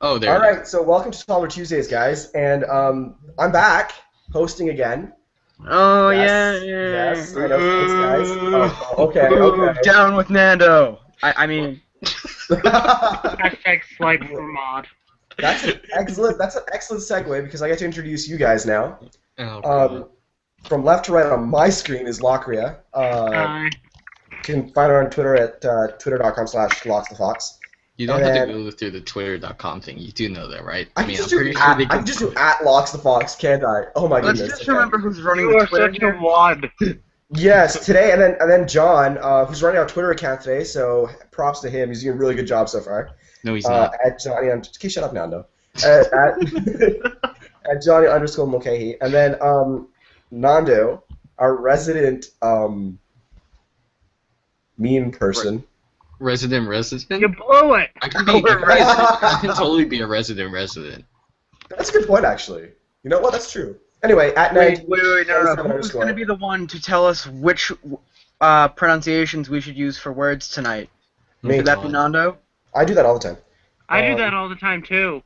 Oh, there. All right, so welcome to Toddler Tuesdays, guys, and I'm back hosting again. Oh Yes, yeah. yes, I know, thanks, guys. Okay. Ooh, down with Nando. I mean, Hashtag swipe for mod. That's an excellent segue because I get to introduce you guys now. Oh, God. From left to right on my screen is Locria. Hi. You can find her on Twitter at twitter.com/locksthefox. You don't and have to go through the twitter.com thing. You do know that, right? I mean, can I'm just pretty sure they I can. can just do at @locksthefox, can't I? Oh my let's goodness. just okay. remember who's running You the are Twitter such a here. wad. Yes, today, and then John, who's running our Twitter account today, so props to him. He's doing a really good job so far. No, he's not. At Johnny, okay, shut up, Nando. At at Johnny _ Mulcahy, and then Nando, our resident mean person. Resident? You blew it. I can be a resident. I can totally be a resident. That's a good point, actually. You know what? That's true. Anyway, at Wait, 19, no. 77 Who's going to underscore. be the one to tell us which pronunciations we should use for words tonight? Me. Should that be Nando? I do that all the time. I do that all the time too.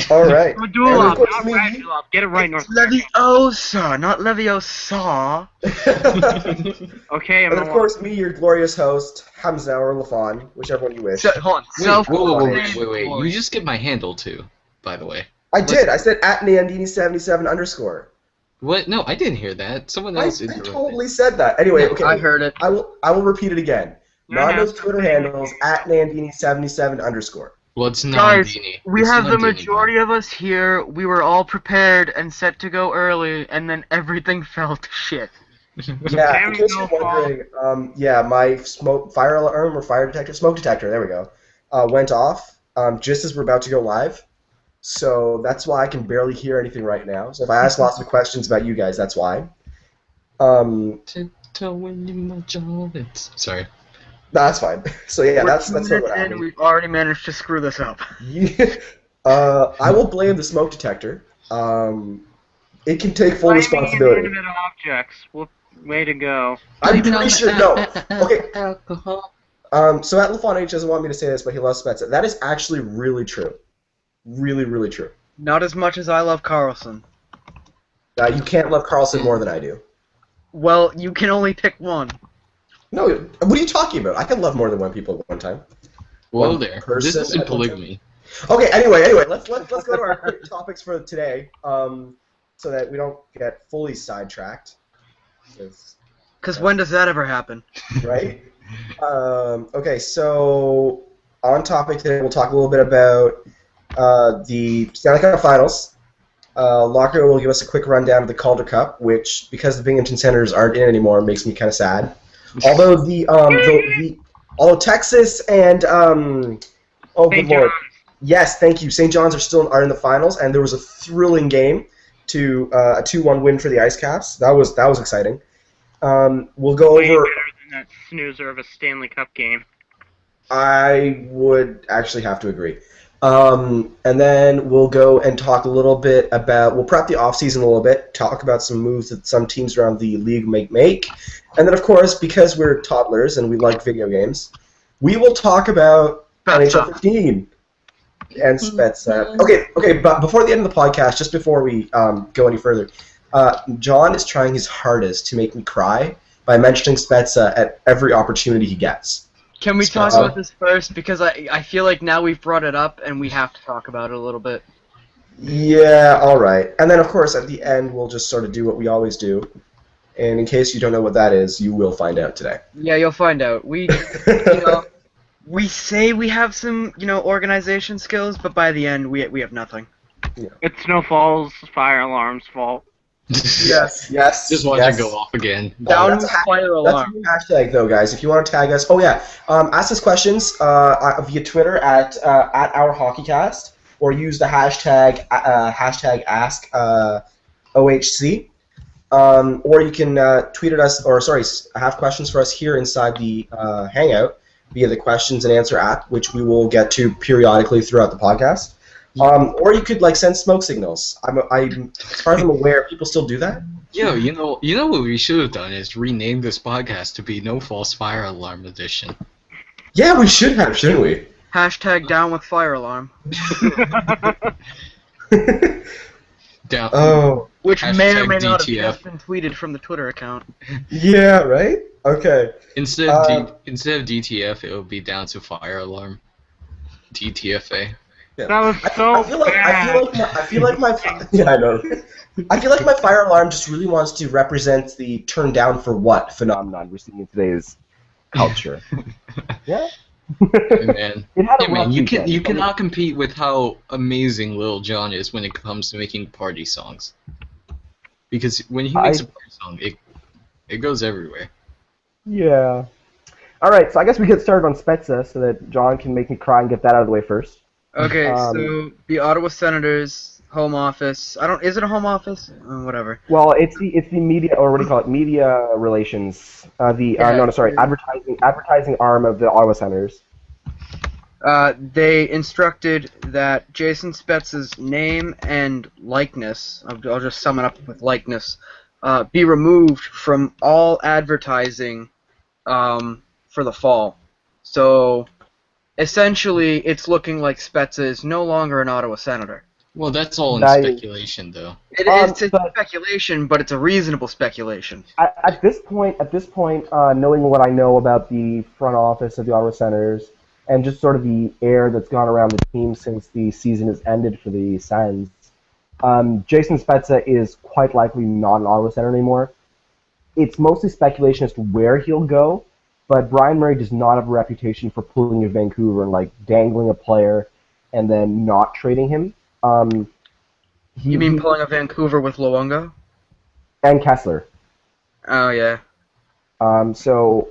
All right. I'm a And Dulop, of course not me. Radulop. Get it right, North It's Leviosa, not Leviosa. Okay, I'm And of course, me, your glorious host, Hamzah or Lafon, whichever one you wish. Hold on. Wait, Self-proclaimed wait. glory. You just get my handle, too, by the way. I did. I said at Nandini77 underscore. What? No, I didn't hear that. Someone I else interrupted. totally said that. Anyway, okay. I heard it. I will repeat it again. No, Nando's no. Twitter handle is at Nandini77 underscore. Well, it's not Guys, Dini. we It's have not the Dini, majority of us here. We were all prepared and set to go early, and then everything fell to shit. Yeah, There in we case go, you're wondering, yeah, my fire alarm or smoke detector, there we go, went off just as we're about to go live. So that's why I can barely hear anything right now. So if I ask lots of questions about you guys, that's why. Tiptoeing in my Jordans. Sorry. That's fine. So yeah, We're that's 2 sort of minutes what in, happened. and we've already managed to screw this up. I will blame the smoke detector. It can take full responsibility. Inanimate objects. Well, way to go. I'm pretty sure. No. Okay. Alcohol. So at Lafon H doesn't want me to say this, but he loves Spezza. That is actually really true. Really, really true. Not as much as I love Carlson. You can't love Carlson more than I do. Well, you can only pick one. No, what are you talking about? I can love more than one people at one time. Whoa One there. person This isn't at one time. polygamy. Okay. Anyway, let's go to our topics for today, so that we don't get fully sidetracked. 'Cause- Because when does that ever happen? right? Okay, so on topic today, we'll talk a little bit about the Stanley Cup Finals. Locria will give us a quick rundown of the Calder Cup, which, because the Binghamton Senators aren't in anymore, makes me kind of sad. Although although Texas and oh good St. lord, John's. yes, thank you, St. John's are in the finals, and there was a thrilling game to a 2-1 win for the Ice Caps. That was exciting. We'll go Way over. better than that snoozer of a Stanley Cup game. I would actually have to agree. And then we'll go and talk a little bit about, we'll prep the offseason a little bit, talk about some moves that some teams around the league make. And then, of course, because we're toddlers and we like video games, we will talk about NHL 15 and Spezza. Okay, but before the end of the podcast, just before we go any further, John is trying his hardest to make me cry by mentioning Spezza at every opportunity he gets. Can we talk Spezza. about this first? Because I feel like now we've brought it up, and we have to talk about it a little bit. Yeah, all right. And then, of course, at the end, we'll just sort of do what we always do. And in case you don't know what that is, you will find out today. Yeah, you'll find out. We, we say we have some, organization skills, but by the end, we have nothing. It's Snowfall's fire alarm's fault. Yes. Just watch it go off again. Down that's with a- fire That's a alarm. new hashtag, though, guys. If you want to tag us, ask us questions via Twitter at OurHockeyCast, or use the hashtag #AskOHC. Or you can tweet at us, have questions for us here inside the Hangout via the questions and answer app, which we will get to periodically throughout the podcast. Or you could send smoke signals. As far as I'm aware, people still do that. Yo, you know what we should have done is rename this podcast to be No False Fire Alarm Edition. Yeah, we should have, shouldn't we? Hashtag down with fire alarm. Down. Oh, Which may or Hashtag may not have DTF. just been tweeted from the Twitter account. yeah, right? Okay. Instead of DTF, it would be down to fire alarm. DTFA. Yeah. That was so I feel like my yeah, I know. I feel like my fire alarm just really wants to represent the turn down for what phenomenon we're seeing in today's culture. Yeah. Hey, man. It had a Hey, man, rough weekend. you cannot compete with how amazing Lil Jon is when it comes to making party songs. Because when he makes a party song, it goes everywhere. Yeah. All right, so I guess we get started on Spezza so that John can make me cry and get that out of the way first. Okay, so the Ottawa Senators home office. Is it a home office? Whatever. Well, it's the media, or what do you call it? Media relations. Advertising arm of the Ottawa Senators. They instructed that Jason Spezza's name and likeness, I'll just sum it up with likeness, be removed from all advertising for the fall. So, essentially, it's looking like Spezza is no longer an Ottawa Senator. Well, that's all in Nice. speculation, though. It's speculation, but it's a reasonable speculation. At this point, knowing what I know about the front office of the Ottawa Senators and just sort of the air that's gone around the team since the season has ended for the Sens, Jason Spezza is quite likely not an Ottawa Senator anymore. It's mostly speculation as to where he'll go, but Brian Murray does not have a reputation for pulling a Vancouver and like dangling a player and then not trading him. You mean pulling a Vancouver with Luongo? And Kessler. Oh, yeah. So,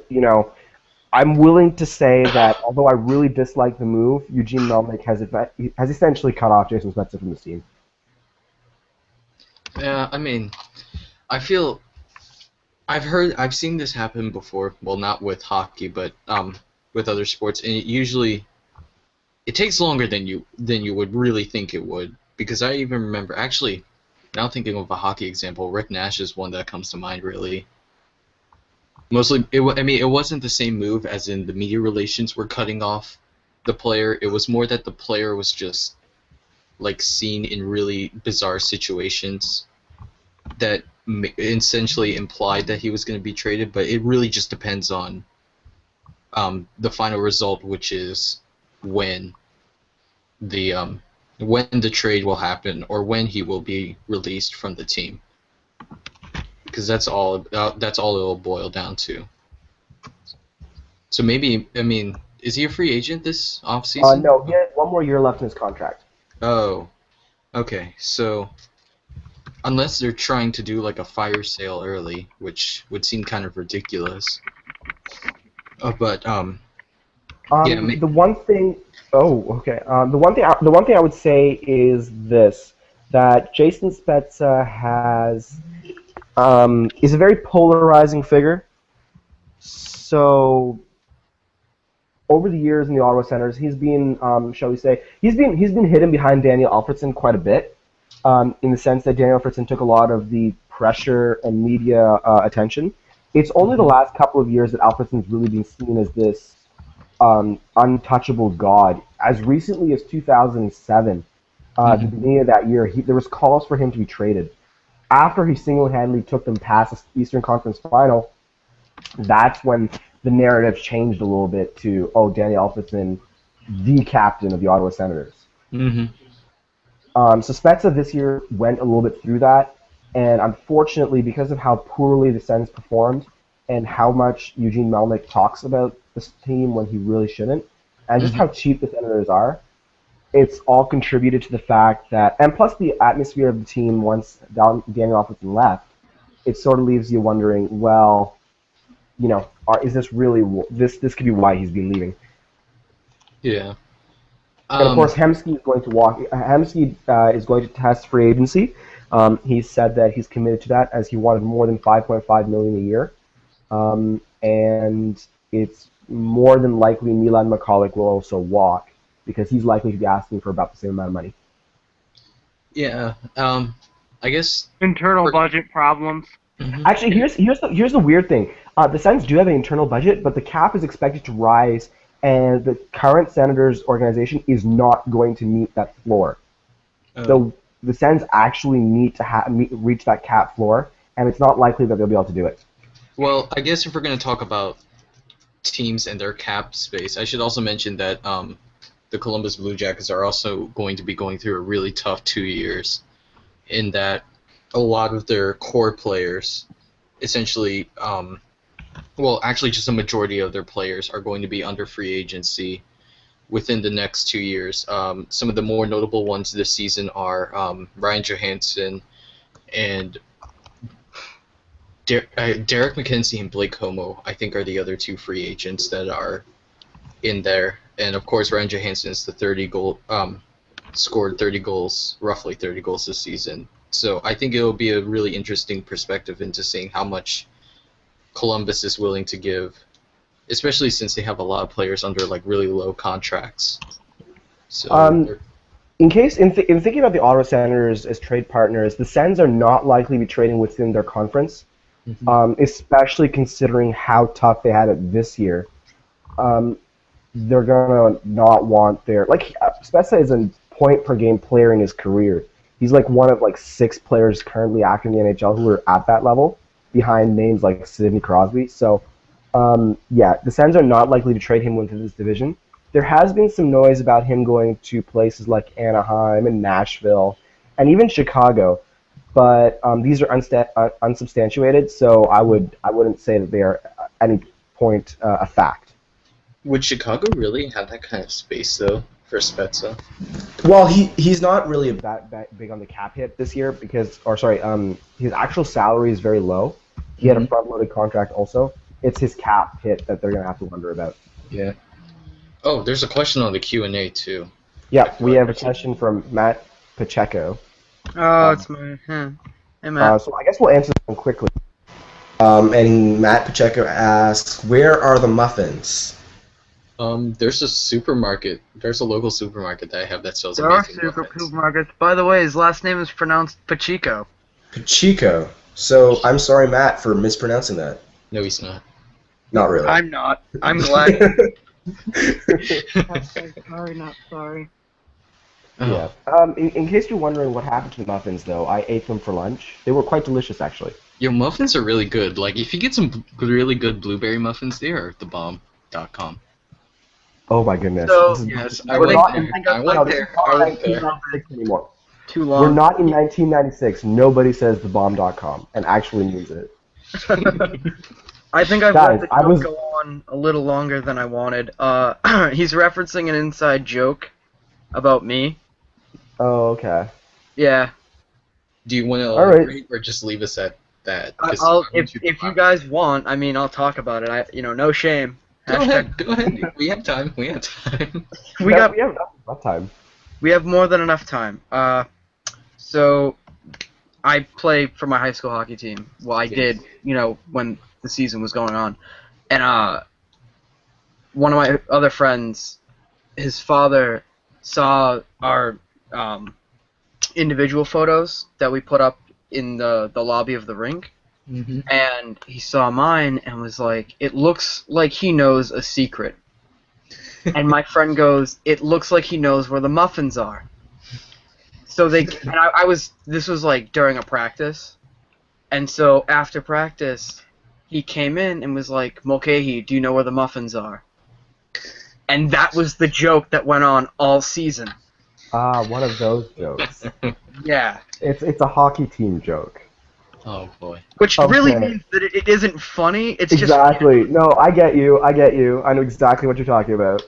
I'm willing to say that although I really dislike the move, Eugene Melnyk has essentially cut off Jason Spezza from the team. Yeah, I mean, I've seen this happen before. Well, not with hockey, but with other sports, and it takes longer than you would really think it would. Because I even remember, actually, now thinking of a hockey example, Rick Nash is one that comes to mind. Really, mostly, it wasn't the same move as in the media relations were cutting off the player. It was more that the player was just like seen in really bizarre situations that essentially implied that he was going to be traded, but it really just depends on the final result, which is when the trade will happen or when he will be released from the team, because that's all it'll boil down to. So maybe, is he a free agent this offseason? No, he has one more year left in his contract. Oh, okay. So, unless they're trying to do like a fire sale early, which would seem kind of ridiculous. The one thing. Oh, okay. The one thing I would say is this: that Jason Spezza is a very polarizing figure. So, over the years in the Ottawa Senators, he's been, shall we say, he's been hidden behind Daniel Alfredsson quite a bit, in the sense that Daniel Alfredsson took a lot of the pressure and media attention. It's only the last couple of years that Alfredsson's really been seen as this untouchable god. As recently as 2007, at the beginning of that year, there was calls for him to be traded. After he single-handedly took them past the Eastern Conference Final, that's when the narrative changed a little bit to, Daniel Alfredsson, the captain of the Ottawa Senators. Mm-hmm. So Spezza this year went a little bit through that, and unfortunately, because of how poorly the Sens performed and how much Eugene Melnyk talks about this team when he really shouldn't, and just how cheap the Senators are, it's all contributed to the fact that, and plus the atmosphere of the team once Daniel Alfredsson left, it sort of leaves you wondering, well, is this really this could be why he's been leaving? Yeah. And of course, Hamzah is going to walk. Hamzah is going to test free agency. He said that he's committed to that, as he wanted more than $5.5 million a year, and it's more than likely Milan Michalek will also walk because he's likely to be asking for about the same amount of money. Yeah. I guess internal budget problems. Actually, here's the weird thing. The Sens do have an internal budget, but the cap is expected to rise and the current Senators organization is not going to meet that floor. The Sens actually need to reach that cap floor, and it's not likely that they'll be able to do it. Well, I guess if we're going to talk about teams and their cap space, I should also mention that the Columbus Blue Jackets are also going to be going through a really tough 2 years, in that a lot of their core players, essentially, actually just a majority of their players are going to be under free agency within the next 2 years. Some of the more notable ones this season are Ryan Johansson and Derek McKenzie and Blake Como, I think, are the other two free agents that are in there. And of course, Ryan Johansson is the scored 30 goals, roughly 30 goals this season. So I think it will be a really interesting perspective into seeing how much Columbus is willing to give, especially since they have a lot of players under like really low contracts. So in thinking about the Ottawa Senators as trade partners, the Sens are not likely to be trading within their conference, especially considering how tough they had it this year. They're gonna not want their Spezza is a point per game player in his career. He's like one of like 6 players currently active in the NHL who are at that level, behind names like Sidney Crosby. So, the Sens are not likely to trade him within this division. There has been some noise about him going to places like Anaheim and Nashville, and even Chicago, but these are unsubstantiated. So I wouldn't say that they are at any point a fact. Would Chicago really have that kind of space though for Spezza? Well, he's not really that big on the cap hit this year his actual salary is very low. He had a front-loaded contract also. It's his cap hit that they're going to have to wonder about. Yeah. Oh, there's a question on the Q&A too. Yeah, we have a question from Matt Pacheco. Oh, it's my... Hey, Matt. So I guess we'll answer them quickly. And Matt Pacheco asks, where are the muffins? There's a supermarket. There's a local supermarket that I have that sells There are amazing muffins. supermarkets. By the way, his last name is pronounced Pacheco. Pacheco. So I'm sorry, Matt, for mispronouncing that. No, he's not. Not really. I'm not. I'm glad. Sorry, not sorry. Yeah. In case you're wondering what happened to the muffins, though, I ate them for lunch. They were quite delicious, actually. Your muffins are really good. Like, if you get some really good blueberry muffins, they are thebomb.com. Oh my goodness. So, Yes, I went went there. Anymore. Too long. We're not in 1996. Nobody says thebomb.com and actually means it. I think I've Guys, let the joke go on a little longer than I wanted. He's referencing an inside joke about me. Oh, okay. Yeah. Do you want to All right. elaborate or just leave us at that? 'Cause If you guys want, I mean, I'll talk about it. No shame. Go ahead. We have time. We have enough time. We have more than enough time. So I play for my high school hockey team. Well, I did, when the season was going on. And one of my other friends, his father saw our individual photos that we put up in the lobby of the rink. Mm-hmm. And he saw mine and was like, it looks like he knows a secret. And my friend goes, it looks like he knows where the muffins are. So this was like during a practice. And so after practice, he came in and was like, Mulcahy, do you know where the muffins are? And that was the joke that went on all season. Ah, one of those jokes. Yeah. It's a hockey team joke. Oh boy. Which really means that it isn't funny. It's exactly. No, I get you. I know exactly what you're talking about.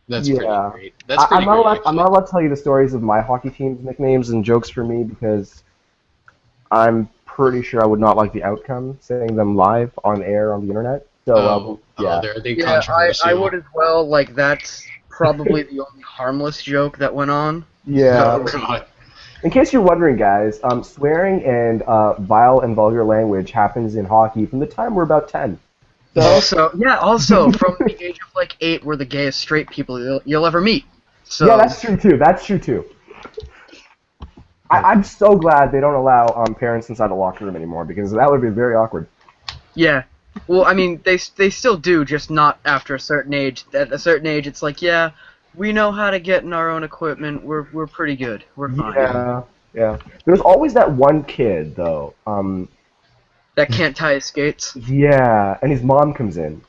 That's pretty great. That's pretty I'm not great. I'm not allowed to tell you the stories of my hockey team's nicknames and jokes for me because I'm pretty sure I would not like the outcome saying them live on air on the internet. So they're controversial. I would as well. Like, that's probably the only harmless joke that went on. Yeah. Oh, God. In case you're wondering, guys, swearing and vile and vulgar language happens in hockey from the time we're about 10. So, also from the age of like 8, we're the gayest straight people you'll ever meet. So yeah, that's true too. I'm so glad they don't allow parents inside the locker room anymore because that would be very awkward. Yeah, Well, I mean, they still do, just not after a certain age. At a certain age, it's like, yeah, we know how to get in our own equipment. We're pretty good. We're fine. Yeah, yeah. There's always that one kid though. That can't tie his skates. Yeah, and his mom comes in.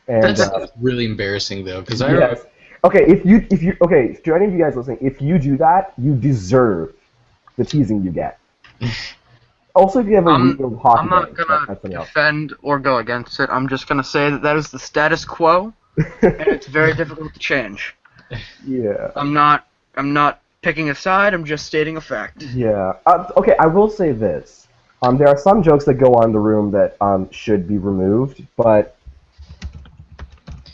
And That's really embarrassing though, because yes. Okay, if you okay, to any of you guys listening, if you do that, you deserve the teasing you get. Also, if you have a real hockey I'm not game, gonna that's something else. defend or go against it. I'm just gonna say that is the status quo, and it's very difficult to change. Yeah. I'm not picking a side. I'm just stating a fact. Yeah. Okay, I will say this. There are some jokes that go on in the room that should be removed, but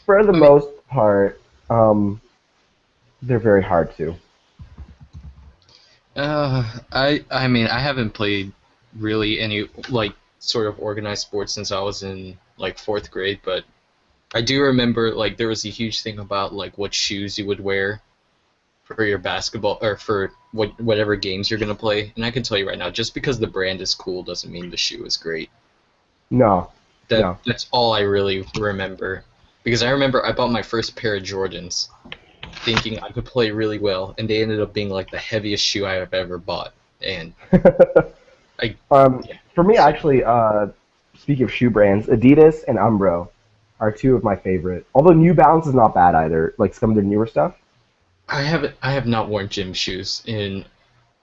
for the most part, they're very hard to. I mean, I haven't played really any like sort of organized sports since I was in like 4th grade, but I do remember like there was a huge thing about like what shoes you would wear for your basketball or for whatever games you're gonna play. And I can tell you right now, just because the brand is cool doesn't mean the shoe is great. No. That's all I really remember. Because I remember I bought my first pair of Jordans thinking I could play really well, and they ended up being like the heaviest shoe I have ever bought. And for me, actually, speaking of shoe brands, Adidas and Umbro are two of my favorite. Although New Balance is not bad either, like some of their newer stuff. I have not worn gym shoes in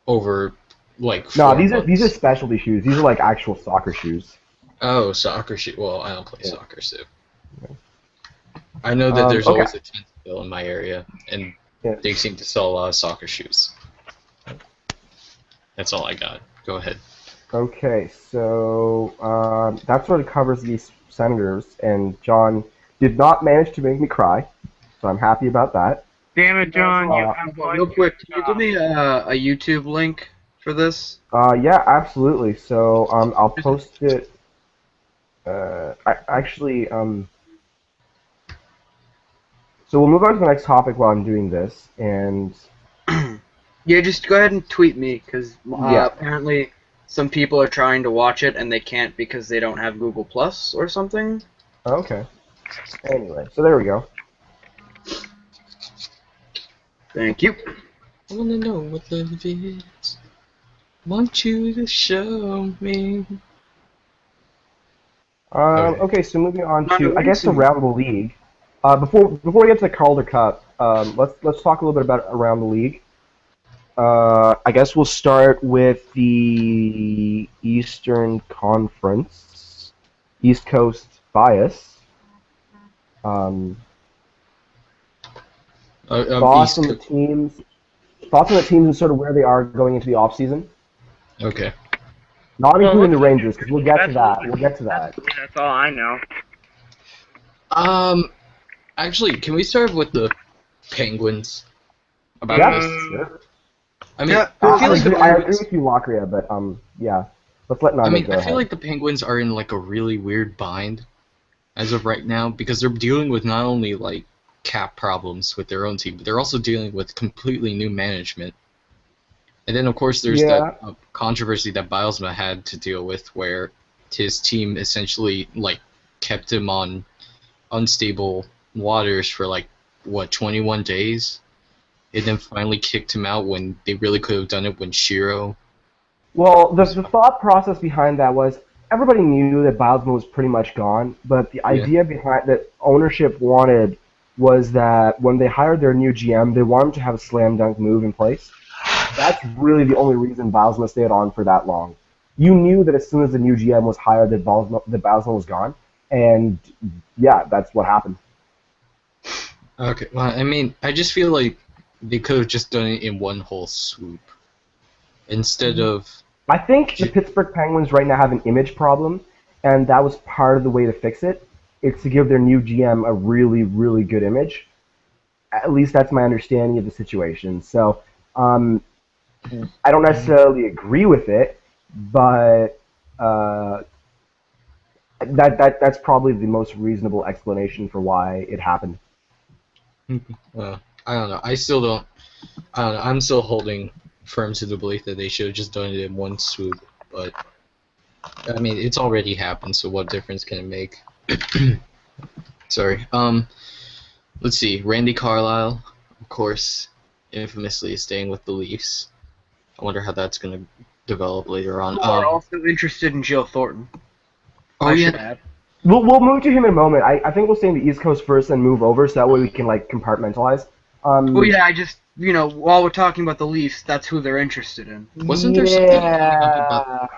over like 4 No, months. these are specialty shoes. These are like actual soccer shoes. Oh, soccer shoe. Well, I don't play soccer, so I know that there's always a tent still in my area, and they seem to sell a lot of soccer shoes. That's all I got. Go ahead. Okay, so that sort of covers these senators, and John did not manage to make me cry, so I'm happy about that. Damn it, John. Real quick, can you give me a YouTube link for this? Yeah, absolutely. So I'll post it. So we'll move on to the next topic while I'm doing this, and Yeah, just go ahead and tweet me, because apparently some people are trying to watch it and they can't because they don't have Google Plus or something. okay. Anyway, so there we go. Thank you. I wanna know what love is. Want you to show me. Okay, so moving on to, I guess, around the league. Before we get to the Calder Cup, let's talk a little bit about around the league. I guess we'll start with the Eastern Conference, East Coast bias. Thoughts on the teams and sort of where they are going into the off season. Okay. Not including the Rangers, because we'll get to that. That's all I know. Actually, can we start with the Penguins? About Yeah. this? Sure. I mean, I agree with you, Locria, but yeah. Let's let Nando go I feel ahead. like the Penguins are in like a really weird bind as of right now because they're dealing with not only like cap problems with their own team, but they're also dealing with completely new management. And then of course there's that controversy that Bilesma had to deal with, where his team essentially like kept him on unstable waters for like 21 days, and then finally kicked him out when they really could have done it when Shiro. Well, the thought process behind that was everybody knew that Bilesma was pretty much gone, but the idea behind that ownership wanted was that when they hired their new GM, they wanted to have a slam dunk move in place. That's really the only reason Bilesma stayed on for that long. You knew that as soon as the new GM was hired, that Bilesma was gone, and yeah, that's what happened. Okay, well, I mean, I just feel like they could have just done it in one whole swoop instead of. I think the Pittsburgh Penguins right now have an image problem, and that was part of the way to fix it. It's to give their new GM a really, really good image. At least that's my understanding of the situation. So I don't necessarily agree with it, but that's probably the most reasonable explanation for why it happened. Well, I don't know. I don't know. I'm still holding firm to the belief that they should have just done it in one swoop. But I mean, it's already happened, so what difference can it make? Sorry. Let's see. Randy Carlisle, of course, infamously is staying with the Leafs. I wonder how that's going to develop later on. Who are also interested in Joe Thornton. Oh, I yeah. should add. We'll move to him in a moment. I think we'll stay in the East Coast first and move over, so that way we can like compartmentalize. Well, yeah, I just while we're talking about the Leafs, that's who they're interested in. Wasn't there something coming up about?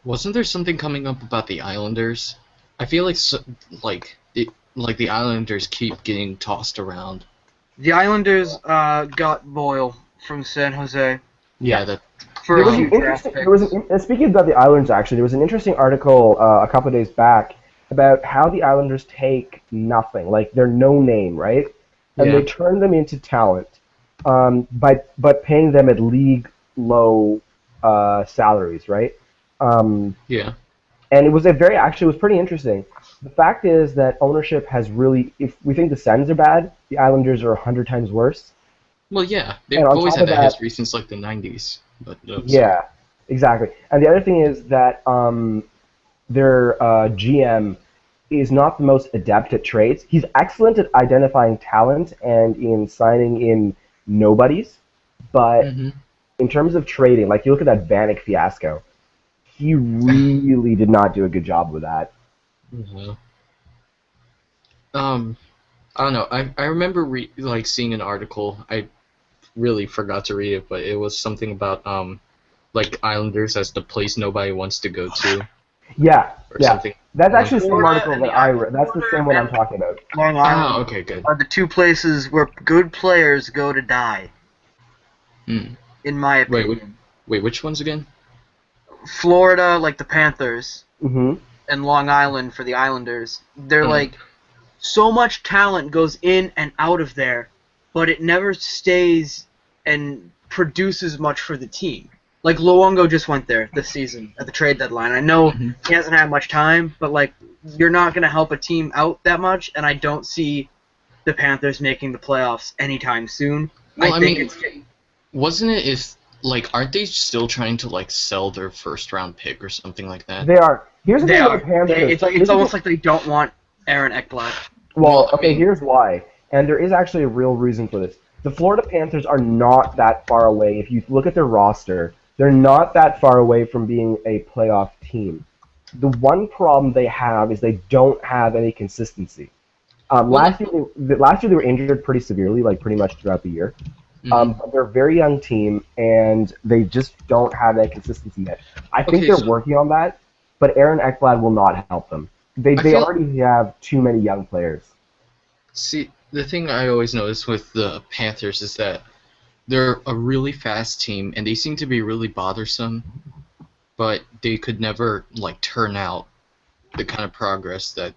Wasn't there something coming up about the Islanders? I feel like the Islanders keep getting tossed around. The Islanders got Boyle from San Jose. Yeah, that. For There a was few an draft interesting. picks. There was speaking about the Islanders, actually, there was an interesting article a couple of days back about how the Islanders take nothing, like they're no name, right? And Yeah. they turn them into talent, by paying them at league low salaries, right? Yeah. And it was it was pretty interesting. The fact is that ownership has really, if we think the Sens are bad, the Islanders are 100 times worse. Well, yeah, they've And on always top had of that that- history since like the '90s. But Yeah, exactly. And the other thing is that their GM is not the most adept at trades. He's excellent at identifying talent and in signing in nobodies, but Mhm. in terms of trading, like you look at that Vanek fiasco, he really did not do a good job with that. Mhm. I don't know. I remember seeing an article. I really forgot to read it, but it was something about like Islanders as the place nobody wants to go to Yeah, or yeah. something. That's actually the same Florida article and that the I read. That's the same one I'm talking about. Long Oh, Island okay, good. are the two places where good players go to die, Hmm. in my Wait, opinion. Wait, which ones again? Florida, like the Panthers, Hmm. and Long Island for the Islanders. They're Mhm. like, so much talent goes in and out of there, but it never stays and produces much for the team. Like Luongo just went there this season at the trade deadline. I know Mhm. he hasn't had much time, but like you're not going to help a team out that much, and I don't see the Panthers making the playoffs anytime soon. Well, I think mean, wasn't it if aren't they still trying to like sell their first round pick or something like that? They are. Here's the they thing are. about the Panthers. It's Here's the almost thing- like they don't want Aaron Ekblad. Well, Well, I okay, mean- here's why. And there is actually a real reason for this. The Florida Panthers are not that far away. If you look at their roster, they're not that far away from being a playoff team. The one problem they have is they don't have any consistency. Last year they were injured pretty severely, like pretty much throughout the year. Mhm. But they're a very young team, and they just don't have that consistency yet. I think Okay, they're so- working on that, but Aaron Ekblad will not help them. They feel- already have too many young players. See, the thing I always notice with the Panthers is that they're a really fast team, and they seem to be really bothersome, but they could never like turn out the kind of progress that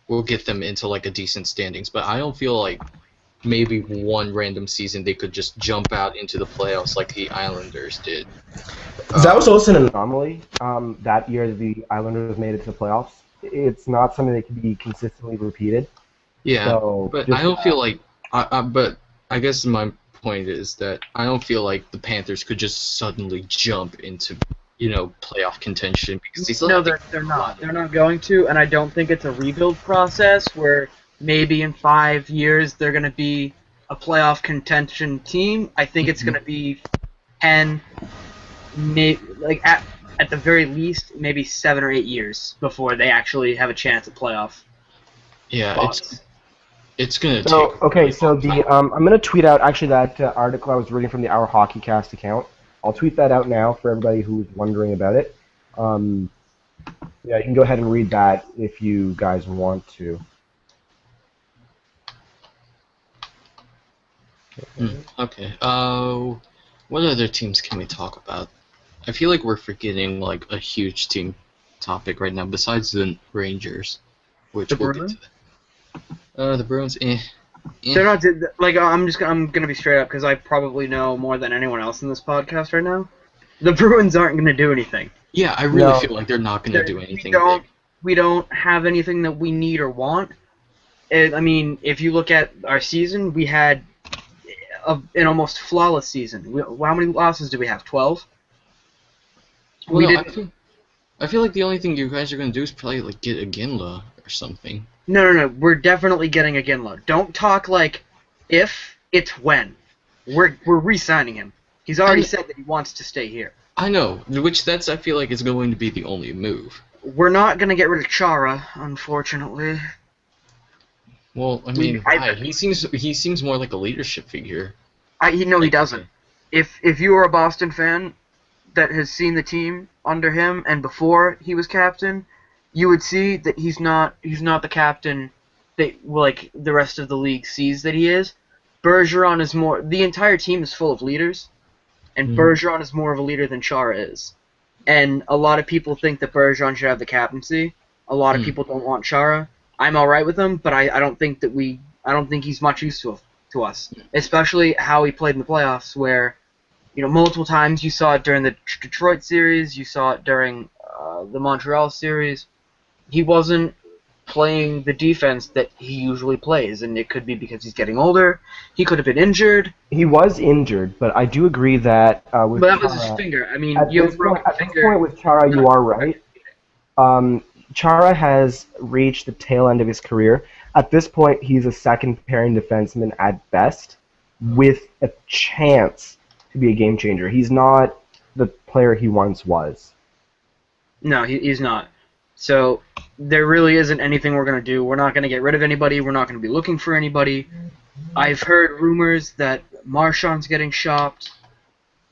will get them into like a decent standings. But I don't feel like maybe one random season they could just jump out into the playoffs like the Islanders did. That was also an Anomaly that year the Islanders made it to the playoffs. It's not something that can be consistently repeated. Yeah, So but just, I don't feel like. But I guess my point is that I don't feel like the Panthers could just suddenly jump into playoff contention because they still No, have to- they're not. They're not going to, and I don't think it's a rebuild process where maybe in 5 years they're going to be a playoff contention team. I think it's going to be 10, like at the very least, maybe 7 or 8 years before they actually have a chance at playoff Yeah, spots. it's gonna So take. okay, so the I'm gonna tweet out actually that article I was reading from the Our Hockey Cast account. I'll tweet that out now for everybody who's wondering about it. Yeah, you can go ahead and read that if you guys want to. Okay. What other teams can we talk about? I feel like we're forgetting like a huge team topic right now besides the Rangers, which The we'll get Bruins? to that. The Bruins. They're not like I'm gonna be straight up because I probably know more than anyone else in this podcast right now. The Bruins aren't gonna do anything. Yeah, I really No. feel like they're not gonna do anything don't- big. We don't have anything that we need or want. I mean, if you look at our season, we had an almost flawless season. How many losses do we have? 12. Well, We no, didn't. I feel like the only thing you guys are gonna do is probably like get a Ginla or something. No. We're definitely getting a Ginla. Don't talk like if, it's when. We're re-signing him. He's already said that he wants to stay here. I know, which I feel like is going to be the only move. We're not gonna get rid of Chara, unfortunately. Well, I mean, why? He seems more like a leadership figure. He doesn't. If you are a Boston fan that has seen the team under him and before he was captain, you would see that he's not the captain that like the rest of the league sees that he is. Bergeron is more. The entire team is full of leaders, and Bergeron is more of a leader than Chara is. And a lot of people think that Bergeron should have the captaincy. A lot of people don't want Chara. I'm all right with him, but I don't think he's much use to us, especially how he played in the playoffs, where multiple times you saw it during the Detroit series, you saw it during the Montreal series. He wasn't playing the defense that he usually plays, and it could be because he's getting older. He could have been injured. He was injured, but I do agree that with But that was Chara, his finger. I mean, at you this broke a point finger. with Chara, you are right. Chara has reached the tail end of his career. At this point, he's a second-pairing defenseman at best, with a chance to be a game changer. He's not the player he once was. No, he's not. So there really isn't anything we're going to do. We're not going to get rid of anybody. We're not going to be looking for anybody. I've heard rumors that Marchand's getting shopped.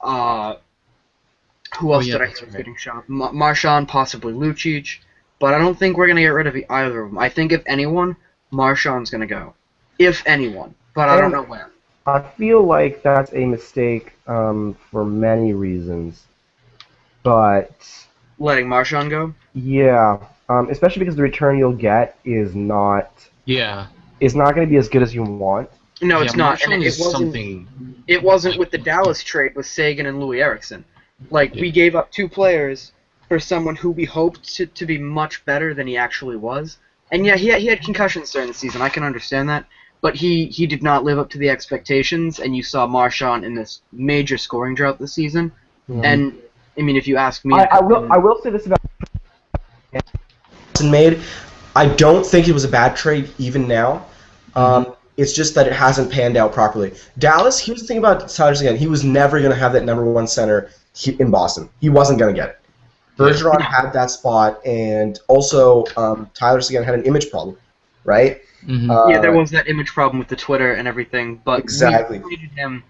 Who else did I hear was getting shopped? Marchand, possibly Lucic. But I don't think we're going to get rid of either of them. I think if anyone, Marchand's going to go. If anyone. But I don't know when. I feel like that's a mistake for many reasons. But Letting Marchand go? yeah, especially because the return you'll get is not going to be as good as you want. No, it's not. And it wasn't with the like, Dallas trade with Sagan and Louis Eriksson. Like, we gave up 2 players for someone who we hoped to be much better than he actually was. And yeah, he had concussions during the season. I can understand that. But he did not live up to the expectations, and you saw Marchand in this major scoring drought this season. Mm-hmm. And, I mean, if you ask me... I will say this about... made. I don't think it was a bad trade even now. It's just that it hasn't panned out properly. Dallas, here's the thing about Tyler Seguin. He was never going to have that #1 center in Boston. He wasn't going to get it. Bergeron had that spot, and also Tyler Seguin had an image problem, right? Yeah, there was that image problem with the Twitter and everything, but exactly. we treated him,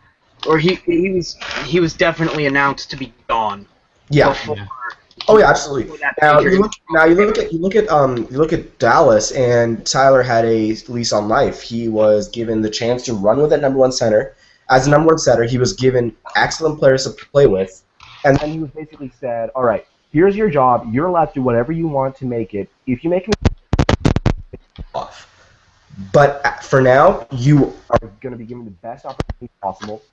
or he was definitely announced to be gone. Yeah. Oh yeah, absolutely. Now you look at Dallas, and Tyler had a lease on life. He was given the chance to run with that #1 center. As a #1 center, he was given excellent players to play with, and then he was basically said, "All right, here's your job. You're allowed to do whatever you want to make it. If you make it off." But for now, you are going to be given the best opportunity possible.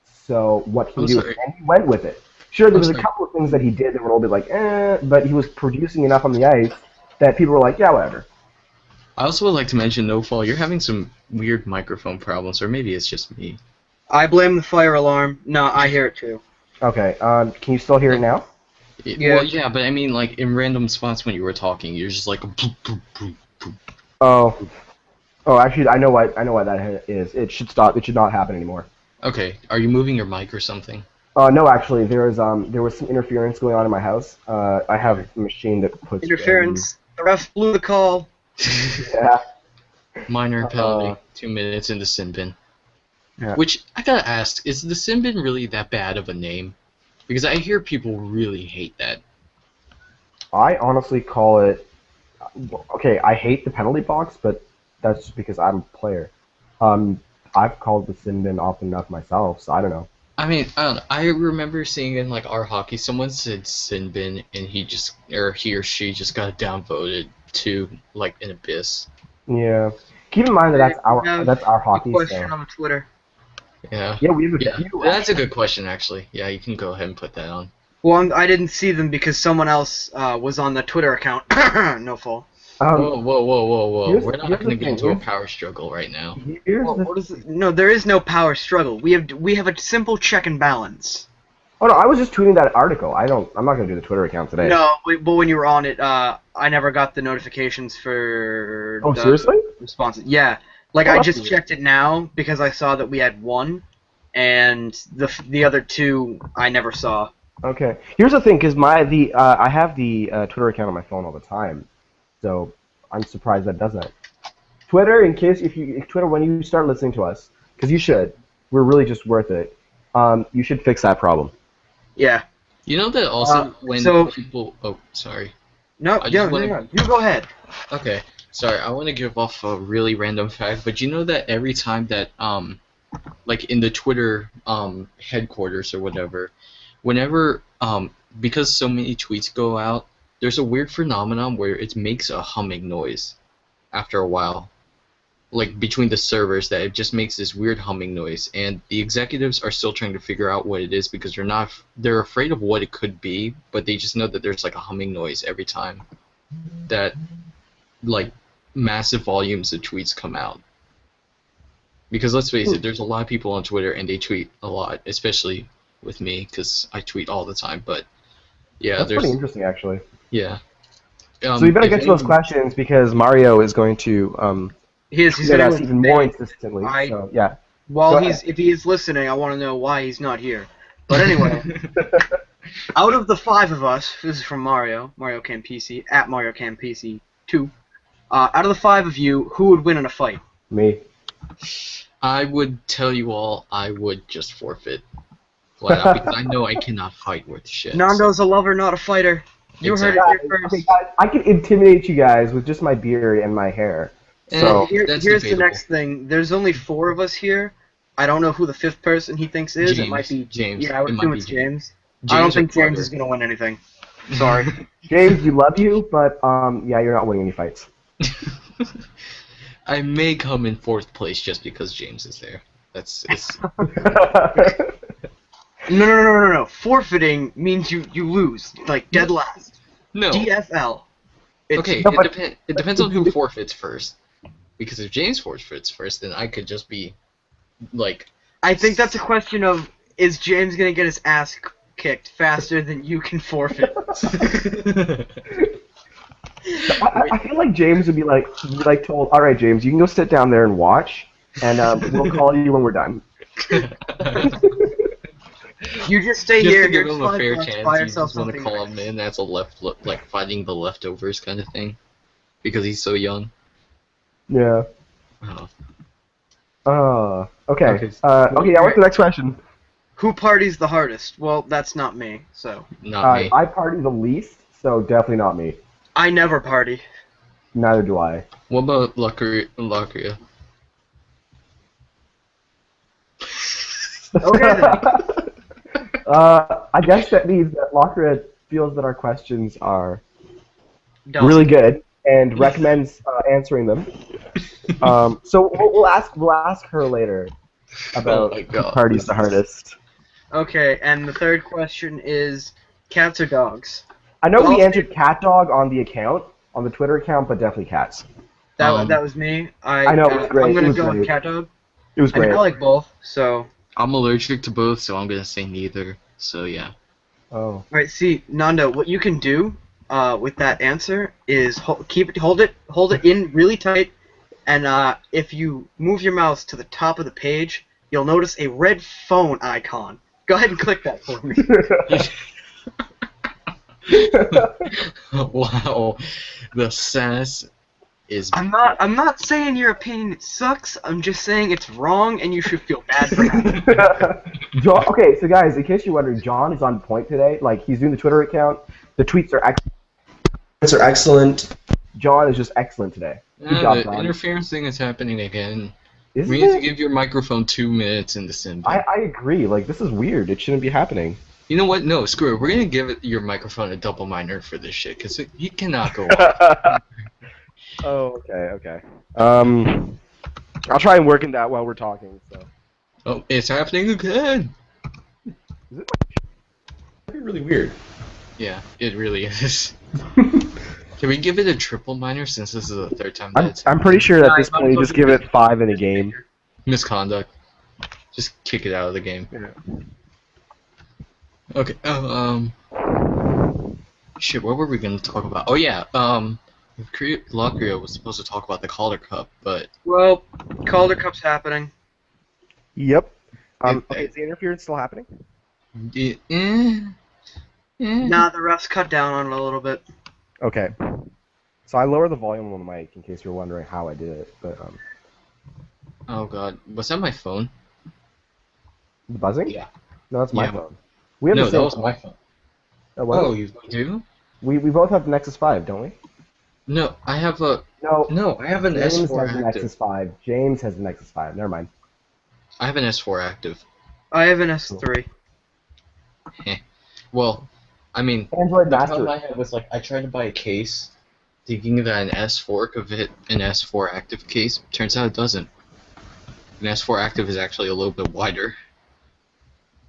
So what can you do? And he went with it. Sure, there was a couple of things that he did that were a little bit like, but he was producing enough on the ice that people were like, yeah, whatever. I also would like to mention, No Fall, you're having some weird microphone problems, or maybe it's just me. I blame the fire alarm. No, I hear it too. Okay, can you still hear it now? Yeah. Well, yeah, but I mean, like, in random spots when you were talking, you're just like, boop, boop, boop, boop. Oh, actually, I know why that is. It should stop. It should not happen anymore. Okay, are you moving your mic or something? No, actually, there was some interference going on in my house. I have a machine that puts interference. The ref blew the call. Yeah. Minor penalty. 2 minutes in the sin bin. Yeah. Which I gotta ask, is the sin bin really that bad of a name? Because I hear people really hate that. I honestly call it. Okay, I hate the penalty box, but that's just because I'm a player. I've called the sin bin often enough myself, so I don't know. I mean, I don't know. I remember seeing in like our hockey, someone said sin bin, and he or she just got downvoted to like an abyss. Yeah. Keep in mind that that's our hockey. Question on Twitter. Yeah. Yeah, we have a few. That's a good question, actually. Yeah, you can go ahead and put that on. Well, I didn't see them because someone else was on the Twitter account. No fault. Whoa. We're not going to get into a power struggle right now. What is it? No, there is no power struggle. We have a simple check and balance. Oh no, I was just tweeting that article. I'm not gonna do the Twitter account today. No, but when you were on it, I never got the notifications for Oh, the seriously? responses. Yeah, like Oh, I that's just weird. checked it now because I saw that we had one, and the other two I never saw. Okay. Here's the thing, because I have the Twitter account on my phone all the time, so I'm surprised that doesn't. Twitter, Twitter, when you start listening to us, because you should, we're really just worth it. You should fix that problem. Yeah. You know that also when so- people... Oh, sorry. No, I just yeah, wanna- no, you go ahead. Okay, sorry, I want to give off a really random fact, but you know that every time that, like in the Twitter, headquarters or whatever, whenever, because so many tweets go out, there's a weird phenomenon where it makes a humming noise after a while. Like between the servers, that it just makes this weird humming noise, and the executives are still trying to figure out what it is because they're afraid of what it could be, but they just know that there's like a humming noise every time that like massive volumes of tweets come out. Because let's face it, there's a lot of people on Twitter and they tweet a lot, especially with me because I tweet all the time. But yeah, That's there's pretty interesting, actually. yeah. So we better if get to those anyone- questions because Mario is going to He's get us gonna even more insistently. I- So yeah. Well, Go if he is listening, I want to know why he's not here. But anyway, out of the five of us, this is from Mario Campisi, at Mario Campisi 2. Out of the five of you, who would win in a fight? Me. I would tell you all I would just forfeit. Flat out, because I know I cannot fight worth shit. Nando's a lover, not a fighter. You heard it Guys, here first. okay, guys, I could intimidate you guys with just my beard and my hair. So That's Here's the debatable. next thing. There's only 4 of us here. I don't know who the 5th person he thinks is. It might be James. Yeah, I would It might assume be it's James. I James don't think or James Carter. is gonna win anything. Sorry. James, we love you, but yeah, you're not winning any fights. I may come in 4th place just because James is there. It's No. Forfeiting means you lose, like dead last. no. DFL. Okay, No, but- it depends on who forfeits first. Because if James forfeits first, then I could just be like. I think that's a question of, is James gonna get his ass kicked faster than you can forfeit? I feel like James would be like told, all right, James, you can go sit down there and watch, and we'll call you when we're done. You just stay Just here. to give Here's him a 5 fair bucks, chance, buy you yourself just want to something call nice. him in as a like fighting the leftovers kind of thing, because he's so young. Yeah. Oh. Okay. Okay. Okay. Yeah. What's the next question? Who parties the hardest? Well, that's not me. So Not me. I party the least, so definitely not me. I never party. Neither do I. What about Locria? Okay then. I guess that means that Locria feels that our questions are Don't. really good and recommends answering them. So we'll ask her later about Oh my who God. parties the hardest. Okay, and the third question is cats or dogs? I know Well- we answered cat dog on the account, on the Twitter account, but definitely cats. That was me. I know, it was great. I'm gonna It was go with great. cat dog. It was I mean, great. I like both. So, I'm allergic to both, so I'm gonna say neither. So yeah. Oh. all right. See, Nando, what you can do with that answer is hold it in really tight, and if you move your mouse to the top of the page, you'll notice a red phone icon. Go ahead and click that for me. Wow, the sass is. I'm not saying your opinion sucks. I'm just saying it's wrong, and you should feel bad for that. John, okay, so guys, in case you're wondering, John is on point today. Like, he's doing the Twitter account. The tweets are excellent. John is just excellent today. Good Ah, job, the John. interference thing is happening again. Isn't We need to it? give your microphone 2 minutes in the sim. I agree. Like, this is weird. It shouldn't be happening. You know what? No, screw it. We're gonna give your microphone a double minor for this shit, because he cannot go on. Oh, okay. I'll try and work in that while we're talking. So. Oh, it's happening again! That'd be really weird. Yeah, it really is. Can we give it a triple minor since this is the 3rd time that it's I'm pretty sure that Nah, at this you might point as you well just give it 5 in a game. misconduct? Just kick it out of the game. Okay. Shit. What were we gonna talk about? Oh yeah. Locria was supposed to talk about the Calder Cup, but Well, Calder Cup's happening. Yep. It- Okay, is the interference still happening? it, eh, eh. Nah, the refs cut down on it a little bit. Okay. So I lowered the volume on the mic in case you're wondering how I did it, but Oh god, was that my phone? the buzzing? Yeah. No, that's my Yeah. phone. We have No, the that same was my phone. Oh, was Oh, it? you do? We both have the Nexus 5, don't we? No, I have a. No. No, I have an James S4 has the active. Nexus 5. James has the Nexus 5. Never mind. I have an S4 active. I have an S3. Well, I mean, Android the Master. problem I had was like I tried to buy a case, thinking that an S4 could fit an S4 active case. Turns out it doesn't. An S4 active is actually a little bit wider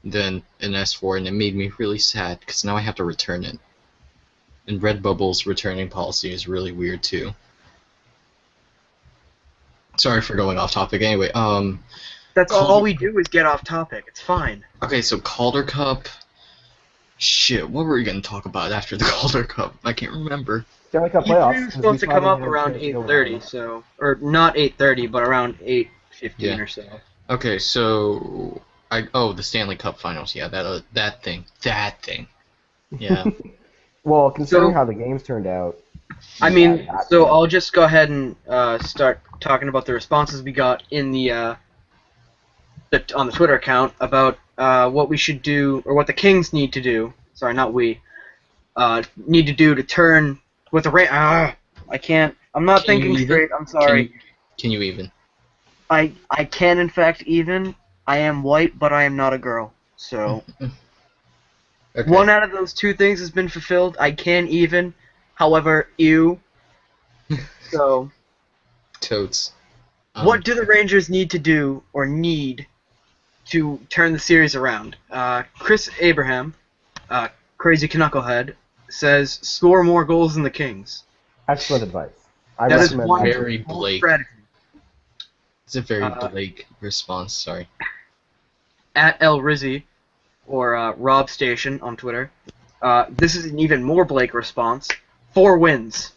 than an S4, and it made me really sad because now I have to return it. And Redbubble's returning policy is really weird too. Sorry for going off topic. Anyway, That's all Calder- we do is get off topic. It's fine. okay, so Calder Cup. Shit, what were we gonna talk about after the Calder Cup? I can't remember. Stanley Cup E3 playoffs. was supposed to come up around 8:30, so not 8:30, but around 8:15 Yeah. or so. Okay, so the Stanley Cup Finals. Yeah, that thing. Yeah. Well, considering So- how the games turned out. I mean, yeah, that so thing. I'll just go ahead and start talking about the responses we got in the on the Twitter account about what we should do, or what the Kings need to do. Sorry, not we. Need to do to turn with the rain. I can't. I'm not Can you thinking even? straight. I'm sorry. Can you even? I can in fact even. I am white, but I am not a girl. So Okay. one out of those two things has been fulfilled. I can even. However, ew. So Totes. what do the Rangers need to do, or need, to turn the series around? Chris Abraham, crazy knucklehead, says score more goals than the Kings. Excellent advice. I That is recommend one that. Very Blake. strategy. It's a very Uh, Blake response. Sorry. At El Rizzi, or Rob Station on Twitter, this is an even more Blake response. 4 wins.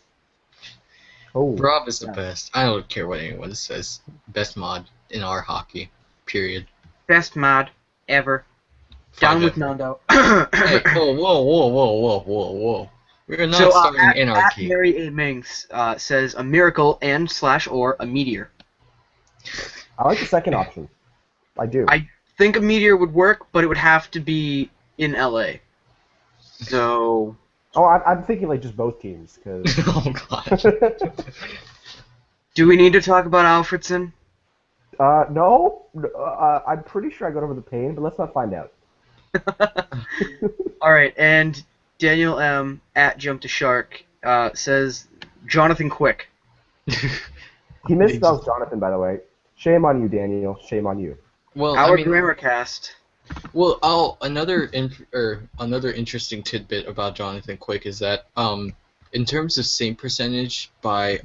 Oh, Rob is the yeah. best. I don't care what anyone says. Best mod in our hockey. Period. Best mod ever. Down with 5F. Nando. Hey, whoa. We're not So, starting at anarchy. Mary A. Minx says a miracle and / or a meteor. I like the second option. I do. I think a meteor would work, but it would have to be in LA. So Oh, I'm thinking like just both teams, because. Oh god. do we need to talk about Alfredson? No. I'm pretty sure I got over the pain, but let's not find out. Alright, and Daniel M. at Jump to Shark says Jonathan Quick. He misspells Jonathan, by the way. Shame on you, Daniel. Shame on you. Well, Our I mean, Grammarcast. well, another interesting tidbit about Jonathan Quick is that in terms of same percentage by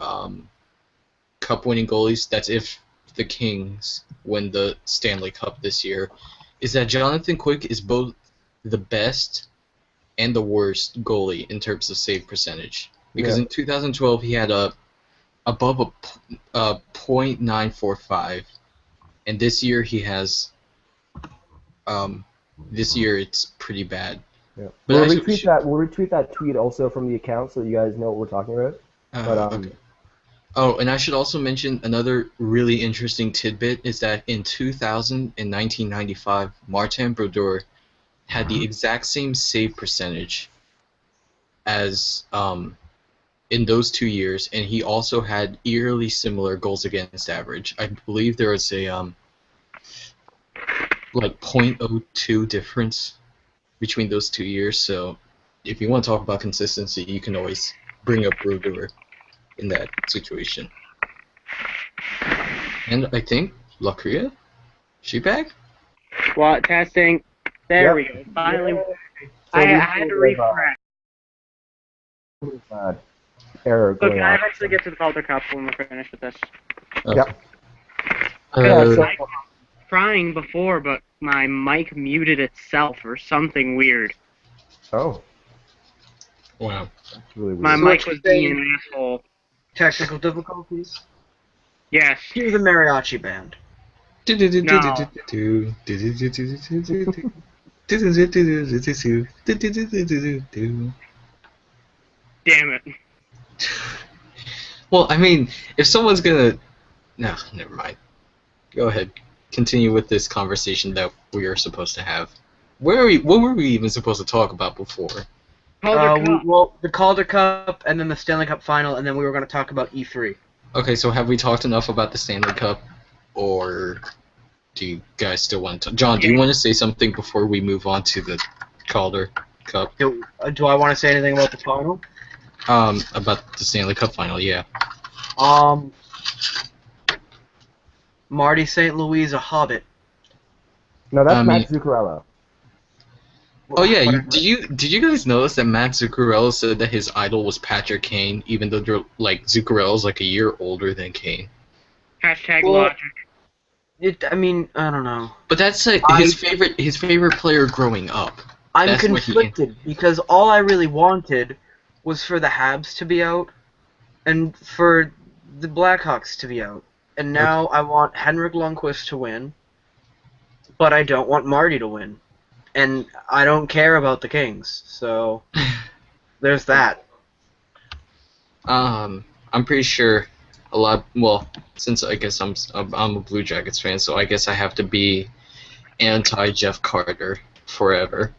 cup winning goalies, that's if the Kings win the Stanley Cup this year, is that Jonathan Quick is both the best and the worst goalie in terms of save percentage. Because Yeah. in 2012 he had above a .945, and this year he has this year it's pretty bad. Yeah. But We'll actually, retweet that. We'll retweet that tweet also from the account so that you guys know what we're talking about. But okay. Oh, and I should also mention another really interesting tidbit is that in 2000 and 1995, Martin Brodeur had the exact same save percentage as in those 2 years, and he also had eerily similar goals against average. I believe there was a like .02 difference between those 2 years. So if you want to talk about consistency, you can always bring up Brodeur in that situation. And I think Locria, she back? SWAT testing. There Yep. we go. Finally, So I we had to refresh. Error So going can I on. eventually get to the Calder Cup when we're finished with this? Yep. Uh, So, trying before, but my mic muted itself or something weird. Oh, Wow. that's really My weird. So what mic you're was being saying- an asshole. Technical difficulties. Yes. Cue the mariachi band. Damn it. Well, I mean, if someone's gonna... No, never mind. Go ahead. Continue with this conversation that we are supposed to have. What were we even supposed to talk about before? Calder Cup. Well, the Calder Cup, and then the Stanley Cup final, and then we were going to talk about E3. Okay, so have we talked enough about the Stanley Cup, or do you guys still want to? John, do you want to say something before we move on to the Calder Cup? Do I want to say anything about the final? About the Stanley Cup final, yeah. Marty St. Louis is a hobbit. No, that's I Matt mean- Zuccarello. Oh yeah, Whatever. did you guys notice that Matt Zuccarello said that his idol was Patrick Kane, even though they're like Zuccarello's like a year older than Kane? Hashtag Well, logic. I mean, I don't know. But that's like his favorite player growing up. I'm That's what he- conflicted because all I really wanted was for the Habs to be out and for the Blackhawks to be out. And now I want Henrik Lundqvist to win, but I don't want Marty to win. And I don't care about the Kings, so there's that. I'm pretty sure a lot. Well, since I guess I'm a Blue Jackets fan, so I guess I have to be anti Jeff Carter forever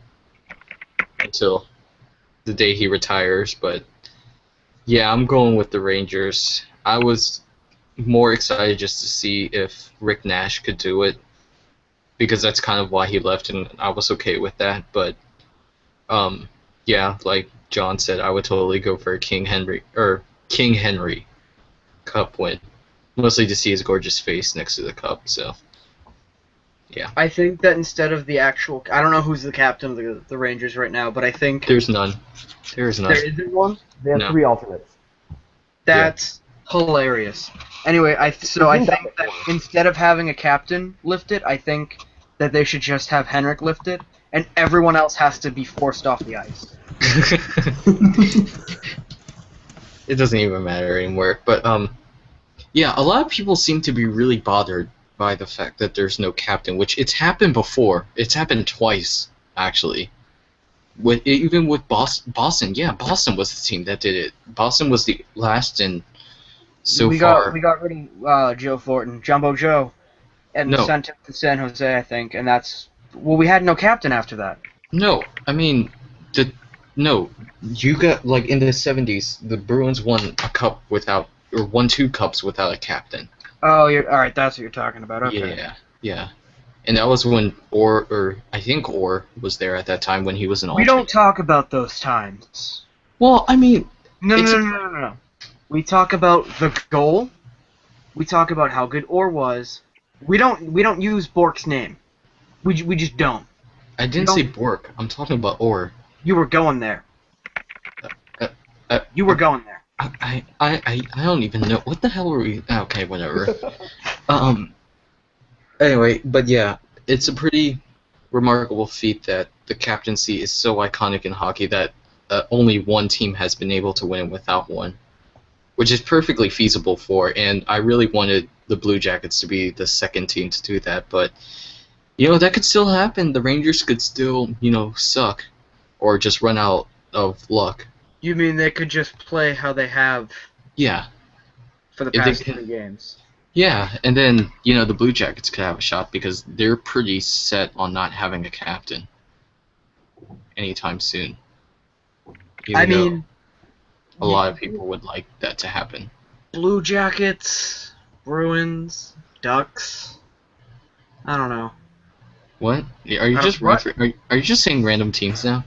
until the day he retires. But yeah, I'm going with the Rangers. I was more excited just to see if Rick Nash could do it, because that's kind of why he left, and I was okay with that. But yeah, like John said, I would totally go for a King Henry Cup win, mostly to see his gorgeous face next to the cup. So yeah, I think that instead of the actual, I don't know who's the captain of the Rangers right now, but I think there's none. There is none. there isn't one. They have No. 3 alternates. That's hilarious. Anyway, I think that instead of having a captain lift it, I think that they should just have Henrik lift it, and everyone else has to be forced off the ice. It doesn't even matter anymore. But yeah, a lot of people seem to be really bothered by the fact that there's no captain, which it's happened before. It's happened twice, actually. Even with Boston, yeah, Boston was the team that did it. Boston was the last and we far. got rid of Joe Thornton, Jumbo Joe, and No. sent him to San Jose, I think, and that's we had no captain after that. No, I mean, you got, like, in the 70s, the Bruins won a cup won 2 cups without a captain. Oh, all right. That's what you're talking about. Okay. Yeah. And that was when I think Orr was there at that time when he was an We alternate. don't talk about those times. Well, I mean, No. It's- No. We talk about the goal. We talk about how good Orr was. We don't use Bork's name. We just don't. I didn't say Bork. I'm talking about Orr. You were going there. You were going there. I don't even know what the hell were we. Okay, whatever. Anyway, but yeah, it's a pretty remarkable feat that the captaincy is so iconic in hockey that only one team has been able to win without one, which is perfectly feasible for. And I really wanted the Blue Jackets to be the second team to do that, but that could still happen. The Rangers could still suck, or just run out of luck. You mean they could just play how they have Yeah. for the If they past can- 3 games? Yeah, and then, the Blue Jackets could have a shot because they're pretty set on not having a captain anytime soon. Even though a lot of people would like that to happen. Blue Jackets, Bruins, Ducks. I don't know. What? Are you just what? are you just saying random teams now?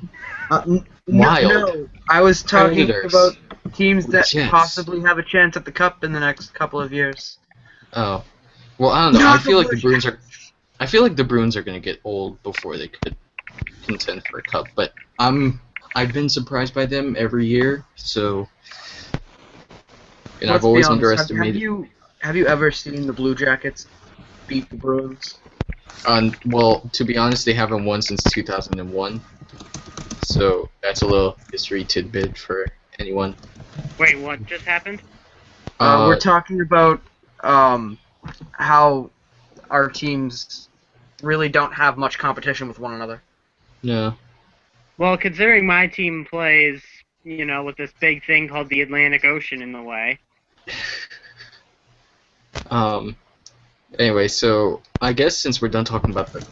Wild. Wild. No, I was talking Predators. about teams that Jets. possibly have a chance at the Cup in the next couple of years. Oh. Well, I don't know. Not I feel the like the Blue Bruins are I feel like the Bruins are going to get old before they could contend for a cup, but I've been surprised by them every year, so and Let's I've always be honest, underestimated. Have you ever seen the Blue Jackets beat the Bruins? Well, to be honest, they haven't won since 2001, so that's a little history tidbit for anyone. Wait, what just happened? We're talking about how our teams really don't have much competition with one another. No. Well, considering my team plays, with this big thing called the Atlantic Ocean in the way. Anyway, so I guess since we're done talking about the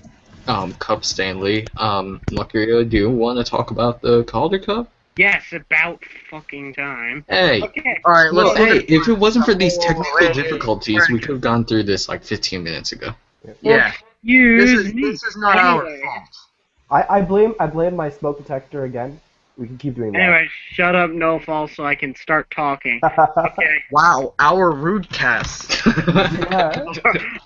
Cup Stanley, Locria, do you want to talk about the Calder Cup? Yes, about fucking time. Hey. Okay. All right, Well, let's hey, look at if it wasn't for these whoa, technical hey, difficulties, we could have gone through this like 15 minutes ago. Yeah, Use this is not our anyway. fault. I blame my smoke detector again. We can keep doing that. Anyway, shut up, no fall, so I can start talking. Okay. Wow, our rude cast. Yeah.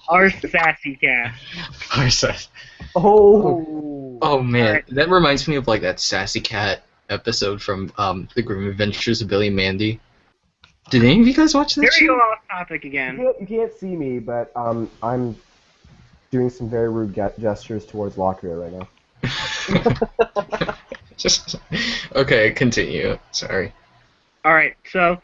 Our sassy cast. Oh. Oh man, Alright. that reminds me of like that Sassy Cat episode from The Grim Adventures of Billy and Mandy. Did any of you guys watch that Here we show? go off topic again. You can't see me, but I'm doing some very rude gestures towards Locria right now. Okay, continue. Sorry. Alright, so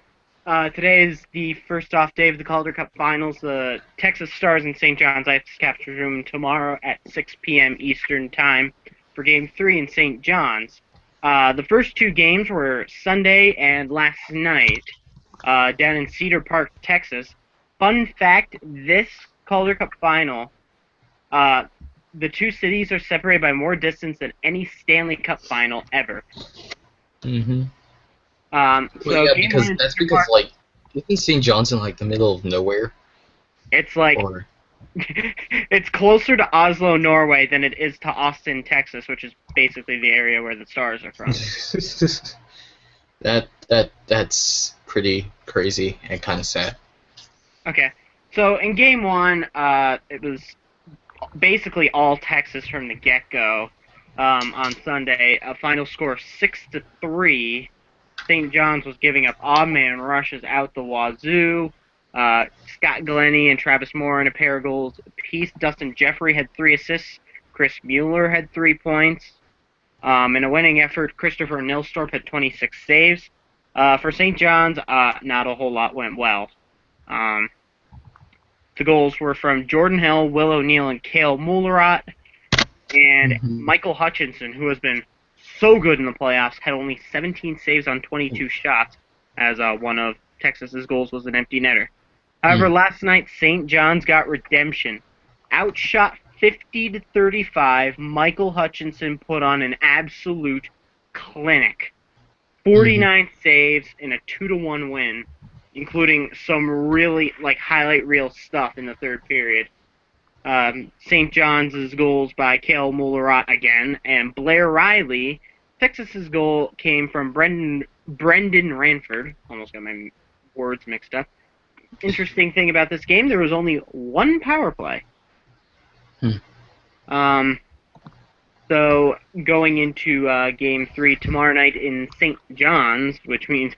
today is the first off day of the Calder Cup Finals. The Texas Stars and St. John's Ice captures room tomorrow at 6 p.m. Eastern Time for Game 3 in St. John's. The first two games were Sunday and last night down in Cedar Park, Texas. Fun fact, this Calder Cup Final, the two cities are separated by more distance than any Stanley Cup Final ever. Mm-hmm. So Well, yeah, game because one in that's Cedar because Park, like isn't St. John's in like the middle of nowhere? it's like Or it's closer to Oslo, Norway than it is to Austin, Texas, which is basically the area where the Stars are from. that's pretty crazy and kind of sad. Okay, so in game one, it was basically all Texas from the get-go. On Sunday, a final score of 6-3. St. John's was giving up odd-man rushes out the wazoo. Scott Glennie and Travis Moore in a pair of goals apiece. Dustin Jeffrey had 3 assists. Chris Mueller had 3 points. In a winning effort, Christopher Nilstorp had 26 saves. For St. John's, not a whole lot went well. The goals were from Jordan Hill, Will O'Neill, and Cale Mullerat. And Michael Hutchinson, who has been so good in the playoffs, had only 17 saves on 22 shots, as one of Texas's goals was an empty netter. However, last night, St. John's got redemption. Outshot 50-35, Michael Hutchinson put on an absolute clinic. 49 saves in a 2-1 win, including some really highlight reel stuff in the third period. St. John's goals by Cale Mullerat again, and Blair Riley. Texas's goal came from Brendan Ranford. Almost got my words mixed up. Interesting thing about this game, there was only one power play. So going into Game 3 tomorrow night in St. John's, which means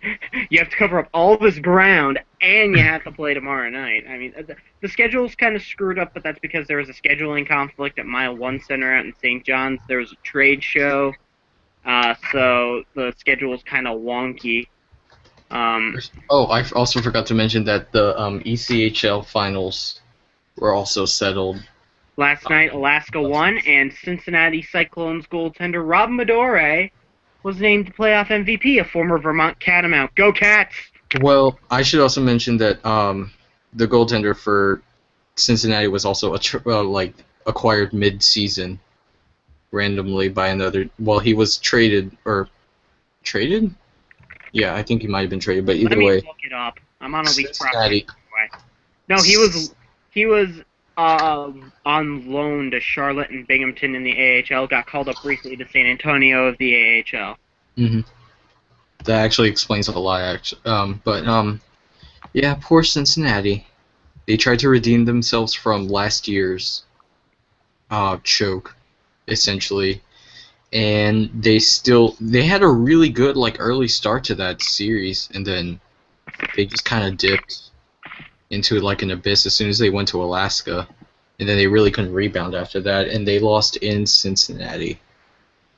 you have to cover up all this ground and you have to play tomorrow night. I mean, the schedule's kind of screwed up, but that's because there was a scheduling conflict at Mile 1 Center out in St. John's. There was a trade show, so the schedule's kind of wonky. I also forgot to mention that the ECHL finals were also settled. Last night, Alaska won, and Cincinnati Cyclones goaltender Rob Medore was named playoff MVP, a former Vermont Catamount. Go Cats! Well, I should also mention that the goaltender for Cincinnati was also acquired mid-season randomly by another. Well, he was traded. Yeah, I think he might have been traded, but either Let me way. look it up. I'm on a league Cincinnati. property. No, he was on loan to Charlotte and Binghamton in the AHL. Got called up briefly to San Antonio of the AHL. That actually explains a lot, actually. Yeah, poor Cincinnati. They tried to redeem themselves from last year's choke, essentially, and they had a really good early start to that series, and then they just kind of dipped into an abyss as soon as they went to Alaska. and then they really couldn't rebound after that, and they lost in Cincinnati.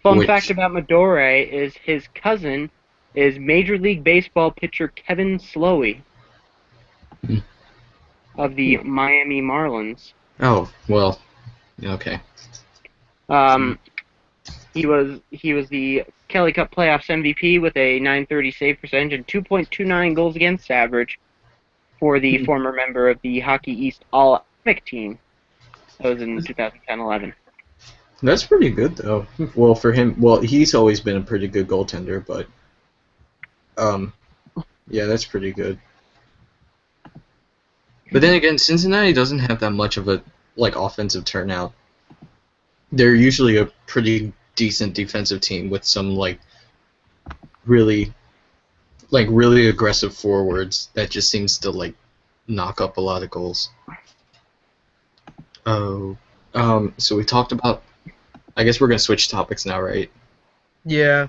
Fun Which- fact about Midori is his cousin is Major League Baseball pitcher Kevin Slowey Hmm. of the Miami Marlins. Oh, well, okay. He was the Kelly Cup Playoffs MVP with a .930 save percentage and 2.29 goals against average for the former member of the Hockey East All-Atlantic team. That was in 2010-11. That's pretty good, though. Well, for him, well, he's always been a pretty good goaltender, but, yeah, that's pretty good. But then again, Cincinnati doesn't have that much of a, like, offensive turnout. They're usually a pretty decent defensive team with some, like, really aggressive forwards that just seems to, like, knock up a lot of goals. Oh, so we talked about, I guess we're gonna switch topics now, right? Yeah.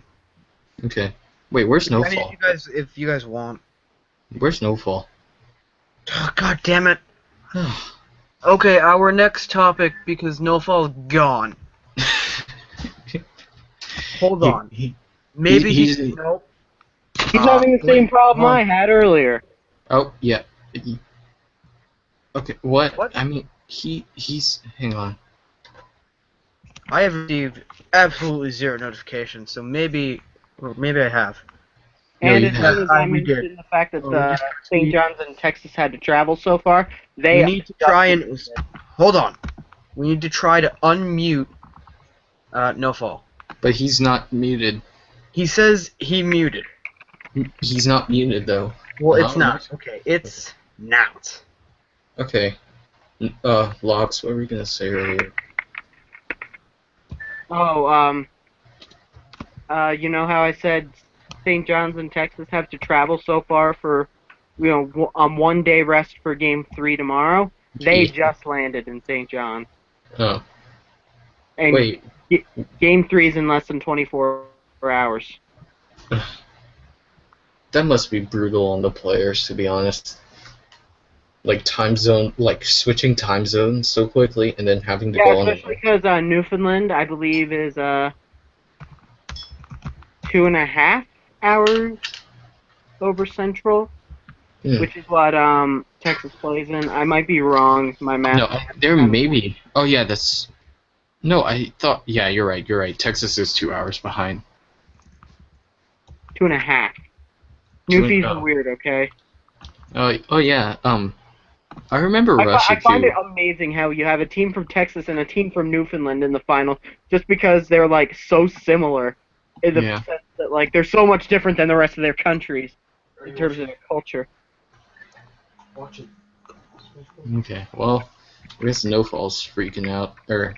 Okay. Wait, where's I mean, Snowfall? if you guys want. Where's Snowfall? Oh, God damn it. Okay, our next topic, because Snowfall's gone. Hold on. Maybe he's- nope. He's having the same problem I had earlier. Oh, yeah. Okay, what? What? I mean, he's... Hang on. I have received absolutely zero notifications, so maybe I have. No, And you as have. soon as I We did. mentioned the fact that Oh, we did. St. John's and Texas had to travel so far, We they need to try and hold on. We need to try to unmute Snowfall. But he's not muted. He says he muted. He's not muted, though. Well, it's Oh, not. Okay, it's not. Okay. Lox, what were you gonna say earlier? Oh, you know how I said St. John's and Texas have to travel so far for, one day rest for Game 3 tomorrow? They Yeah. just landed in St. John. Oh. And Wait. Game 3 is in less than 24 hours. That must be brutal on the players, to be honest. Like, switching time zones so quickly, and then having to Yeah, go on... especially because Newfoundland, I believe, is 2.5 hours over Central, Hmm. which is what Texas plays in. I might be wrong. My math. No, there may be... Oh, yeah, that's... No, I thought... Yeah, you're right. Texas is 2 hours behind. 2.5. Two- Newfies oh. are weird, okay? Oh, yeah, I remember I Russia, find too. it amazing how you have a team from Texas and a team from Newfoundland in the final, just because they're like so similar in the Yeah. sense that like they're so much different than the rest of their countries in terms of their culture. Okay, well, I guess Snowfall's freaking out, or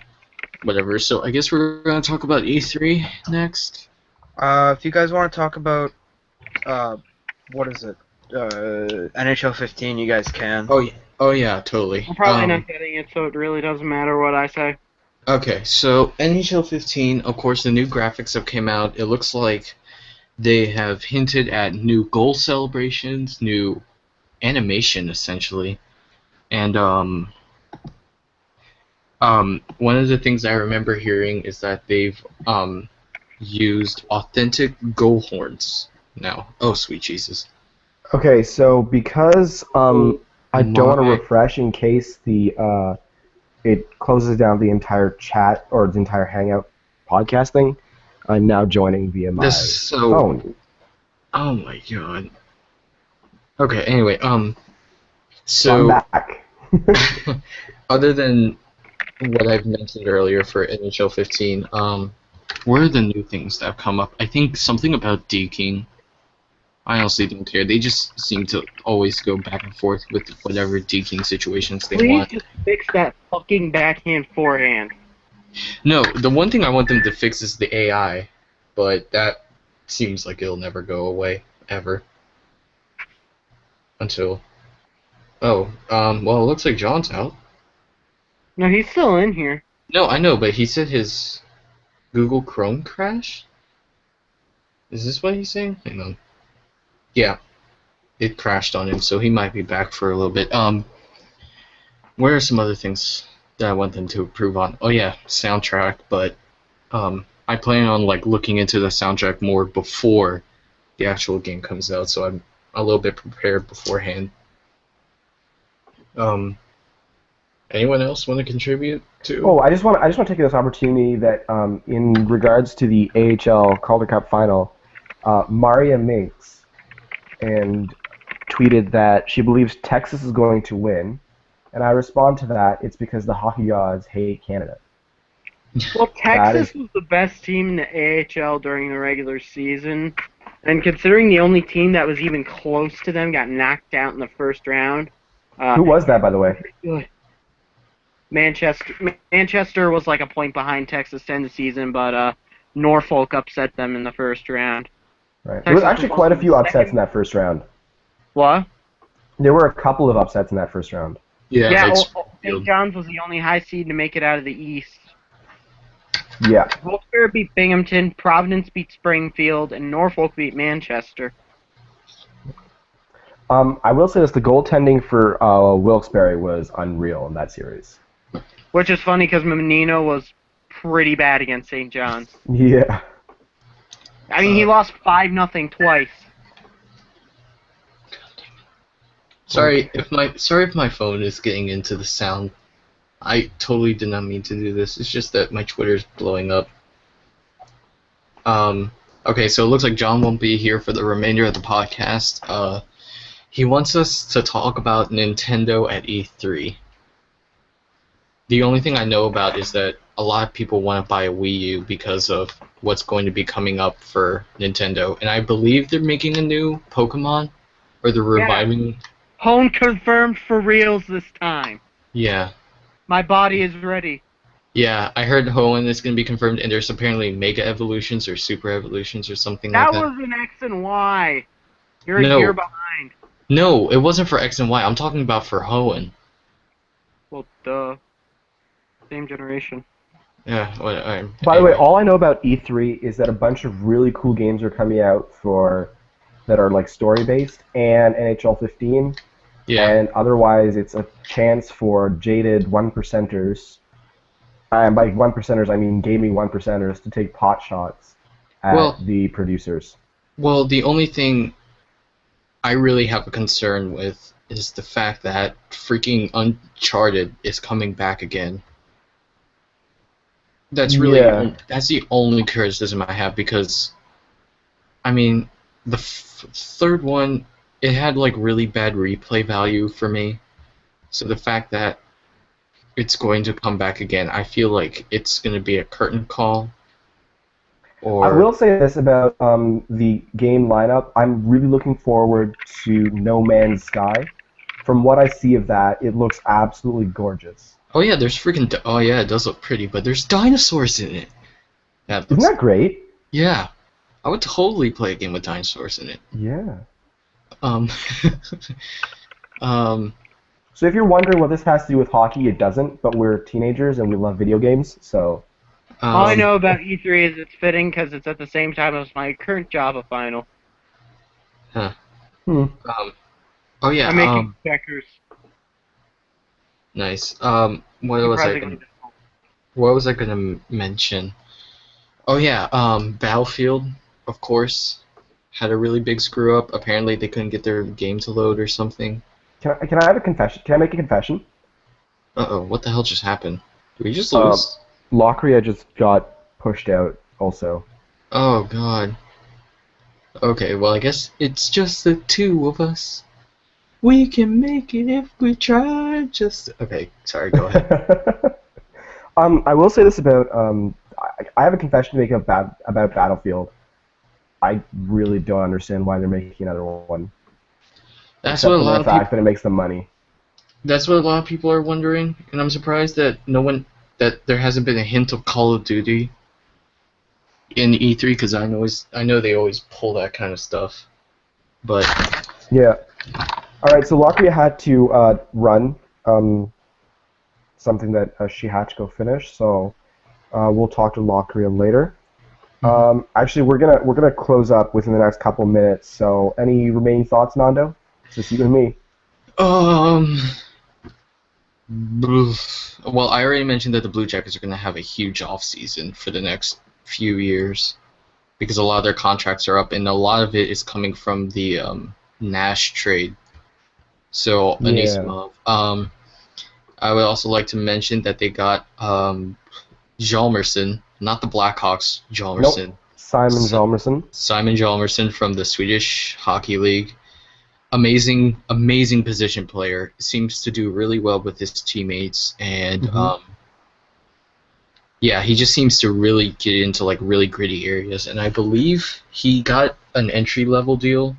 whatever, so I guess we're gonna talk about E3 next. If you guys want to talk about what is it? NHL 15, you guys can. Oh yeah, totally. I'm probably not getting it, so it really doesn't matter what I say. Okay, so NHL 15, of course, the new graphics have came out. It looks like they have hinted at new goal celebrations, new animation, essentially. And one of the things I remember hearing is that they've used authentic goal horns now. Oh, sweet Jesus. Okay, so because I don't want to my. refresh in case the it closes down the entire chat or the entire Hangout podcast thing, I'm now joining via my This is so... phone. Oh my god. Okay, anyway, so... I'm back. other than what I've mentioned earlier for NHL 15, what are the new things that have come up? I think something about deking. I honestly don't care. They just seem to always go back and forth with whatever deking situations they Please want. just fix that fucking backhand forehand. No, the one thing I want them to fix is the AI, but that seems like it'll never go away, ever. Until... Oh, well, it looks like John's out. No, he's still in here. No, I know, but he said his Google Chrome crashed? Is this what he's saying? Hang on. Yeah. It crashed on him, so he might be back for a little bit. What are some other things that I want them to improve on. Oh yeah, soundtrack, but I plan on like looking into the soundtrack more before the actual game comes out, so I'm a little bit prepared beforehand. Anyone else want to contribute to? Oh, I just want to take this opportunity that in regards to the AHL Calder Cup final, Maria Minks and tweeted that she believes Texas is going to win, and I respond to that it's because the hockey gods hate Canada. Well, Texas was the best team in the AHL during the regular season, and considering the only team that was even close to them got knocked out in the first round. Who was that, by the way? Manchester was like a point behind Texas to end the season, but Norfolk upset them in the first round. Right. There was actually quite a few upsets in that first round. What? There were a couple of upsets in that first round. Yeah, like St. John's was the only high seed to make it out of the East. Yeah. Wilkes-Barre beat Binghamton, Providence beat Springfield, and Norfolk beat Manchester. I will say this: the goaltending for Wilkes-Barre was unreal in that series. Which is funny because Menino was pretty bad against St. John's. Yeah. I mean, he lost 5-0 twice. Sorry if my phone is getting into the sound. I totally did not mean to do this. It's just that my Twitter's blowing up. Okay, so it looks like John won't be here for the remainder of the podcast. He wants us to talk about Nintendo at E3. The only thing I know about is that a lot of people want to buy a Wii U because of what's going to be coming up for Nintendo. And I believe they're making a new Pokemon, or they're reviving. Hone confirmed for reals this time. Yeah. My body is ready. Yeah, I heard Hoenn is going to be confirmed, and there's apparently Mega Evolutions or Super Evolutions or something like that. That was an X and Y. You're No. a year behind. No, it wasn't for X and Y. I'm talking about for Hoenn. Well, duh. Same generation. Yeah. By the way, all I know about E3 is that a bunch of really cool games are coming out that are like story based and NHL 15. Yeah. And otherwise, it's a chance for jaded one percenters. And by one percenters, I mean gaming one percenters to take pot shots at the producers. Well, the only thing I really have a concern with is the fact that freaking Uncharted is coming back again. That's really that's the only criticism I have, because I mean the third one, it had like really bad replay value for me. So the fact that it's going to come back again, I feel like it's going to be a curtain call. Or I will say this about the game lineup. I'm really looking forward to No Man's Sky. From what I see of that, it looks absolutely gorgeous. Oh yeah, there's freaking oh yeah, it does look pretty, but there's dinosaurs in it. Isn't that great? Yeah, I would totally play a game with dinosaurs in it. Yeah. So if you're wondering what this has to do with hockey, it doesn't. But we're teenagers and we love video games, so. All I know about E3 is it's fitting because it's at the same time as my current Java final. Huh. Hmm. Oh yeah. I'm making checkers. Nice. What was I gonna mention? Oh yeah. Battlefield, of course, had a really big screw up. Apparently, they couldn't get their game to load or something. Can I have a confession? Can I make a confession? Uh-oh, what the hell just happened? Did we just lose? Locria just got pushed out also. Oh god. Okay, well I guess it's just the two of us. We can make it if we try. Okay, sorry, go ahead. I will say this about I have a confession to make about Battlefield. I really don't understand why they're making another one. That's what a lot of people. That it makes them money. That's what a lot of people are wondering, and I'm surprised that there hasn't been a hint of Call of Duty in E3, because I know they always pull that kind of stuff. But yeah. All right, so Locria had to run something that she had to go finish. So we'll talk to Locria later. Actually, we're gonna close up within the next couple minutes. So any remaining thoughts, Nando? It's just you and me. Well, I already mentioned that the Blue Jackets are going to have a huge offseason for the next few years because a lot of their contracts are up, and a lot of it is coming from the Nash trade. So Yeah. Anisimov. I would also like to mention that they got Hjalmarsson, not the Blackhawks, Nope. Hjalmarsson. Simon Hjalmarsson. Simon Hjalmarsson from the Swedish Hockey League. Amazing position player. Seems to do really well with his teammates, and yeah, he just seems to really get into like really gritty areas. And I believe he got an entry level deal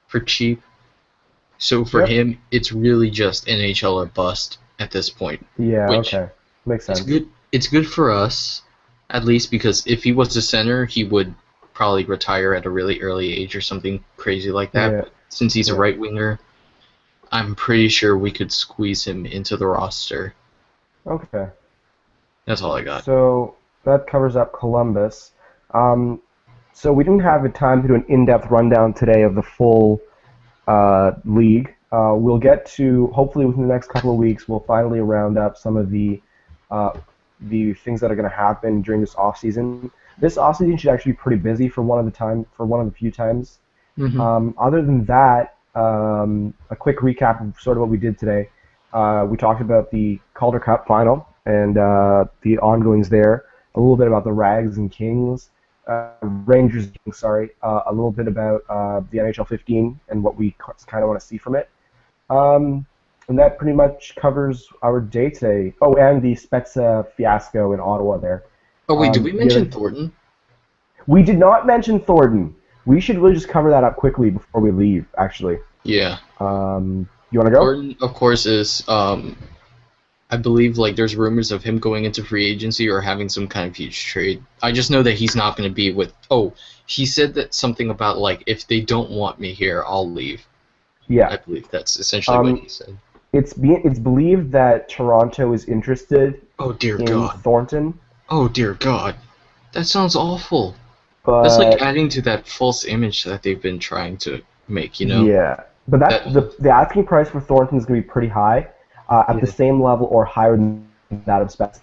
for cheap. So for Yep. him, it's really just NHL or bust at this point. Yeah. Which Okay. Makes sense. it's good. It's good for us, at least because if he was a center, he would probably retire at a really early age or something crazy like that. Yeah. But since he's a Yeah. right winger, I'm pretty sure we could squeeze him into the roster. Okay. That's all I got. So that covers up Columbus. So we didn't have the time to do an in-depth rundown today of the full league. We'll get to, hopefully within the next couple of weeks, we'll finally round up some of the things that are going to happen during this off-season. This off-season should actually be pretty busy for one of the few times. Other than that, a quick recap of sort of what we did today. We talked about the Calder Cup final and the ongoings there. A little bit about the Rags and Kings, Rangers. Sorry, a little bit about the NHL 15 and what we kind of want to see from it. And that pretty much covers our day today. Oh, and the Spezza fiasco in Ottawa there. Oh wait, did we the mention other- Thornton? We did not mention Thornton. We should really just cover that up quickly before we leave, actually. Yeah. You want to go? Thornton, of course, is I believe like there's rumors of him going into free agency or having some kind of huge trade. I just know that he's not going to be with. Oh, he said that something about like if they don't want me here, I'll leave. Yeah. I believe that's essentially what he said. It's believed that Toronto is interested Oh dear in God. Thornton, Oh dear God. That sounds awful. but That's like adding to that false image that they've been trying to make, you know? yeah. But the asking price for Thornton is going to be pretty high, at the same level or higher than that of Spezza.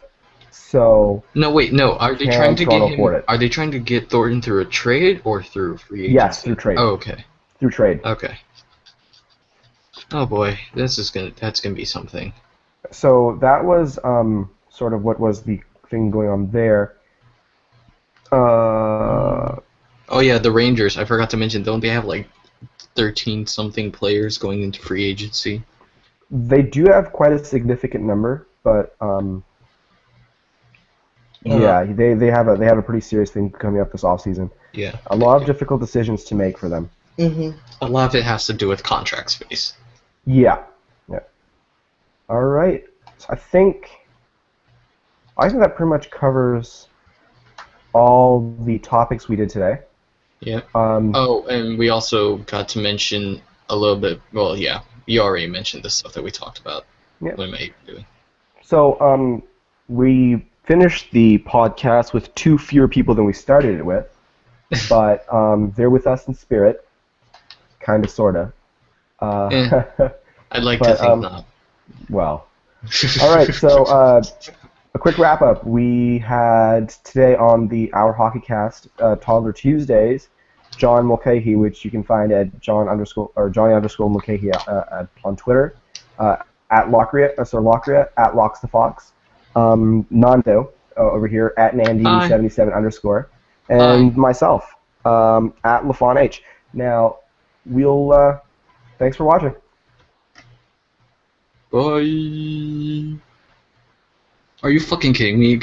So No, wait, no. Are they Can trying to get Toronto him? afford it? Are they trying to get Thornton through a trade or through free agency? yes, through trade. Oh, okay. Through trade. Okay. Oh boy, that's gonna be something. So that was sort of what was the thing going on there. Oh yeah, the Rangers. I forgot to mention. Don't they have like 13 something players going into free agency? They do have quite a significant number, but yeah, they have a pretty serious thing coming up this offseason. Yeah. A lot of difficult decisions to make for them. A lot of it has to do with contract space. Yeah. All right. So I think that pretty much covers all the topics we did today. Yeah. Oh, and we also got to mention a little bit. Well, yeah, you already mentioned the stuff that we talked about. Yeah. What am I doing? So we finished the podcast with 2 fewer people than we started it with, but they're with us in spirit, kind of, sort of. I'd like to think not. Well. All right, so a quick wrap up. We had today on the Our Hockey Cast, Toddler Tuesdays, John Mulcahy, which you can find at Johnny_Mulcahy on Twitter, at Locria, at Locks the Fox, Nando over here at Nandy77_, and myself at lafon H. Now, we'll thanks for watching. Bye. Are you fucking kidding me?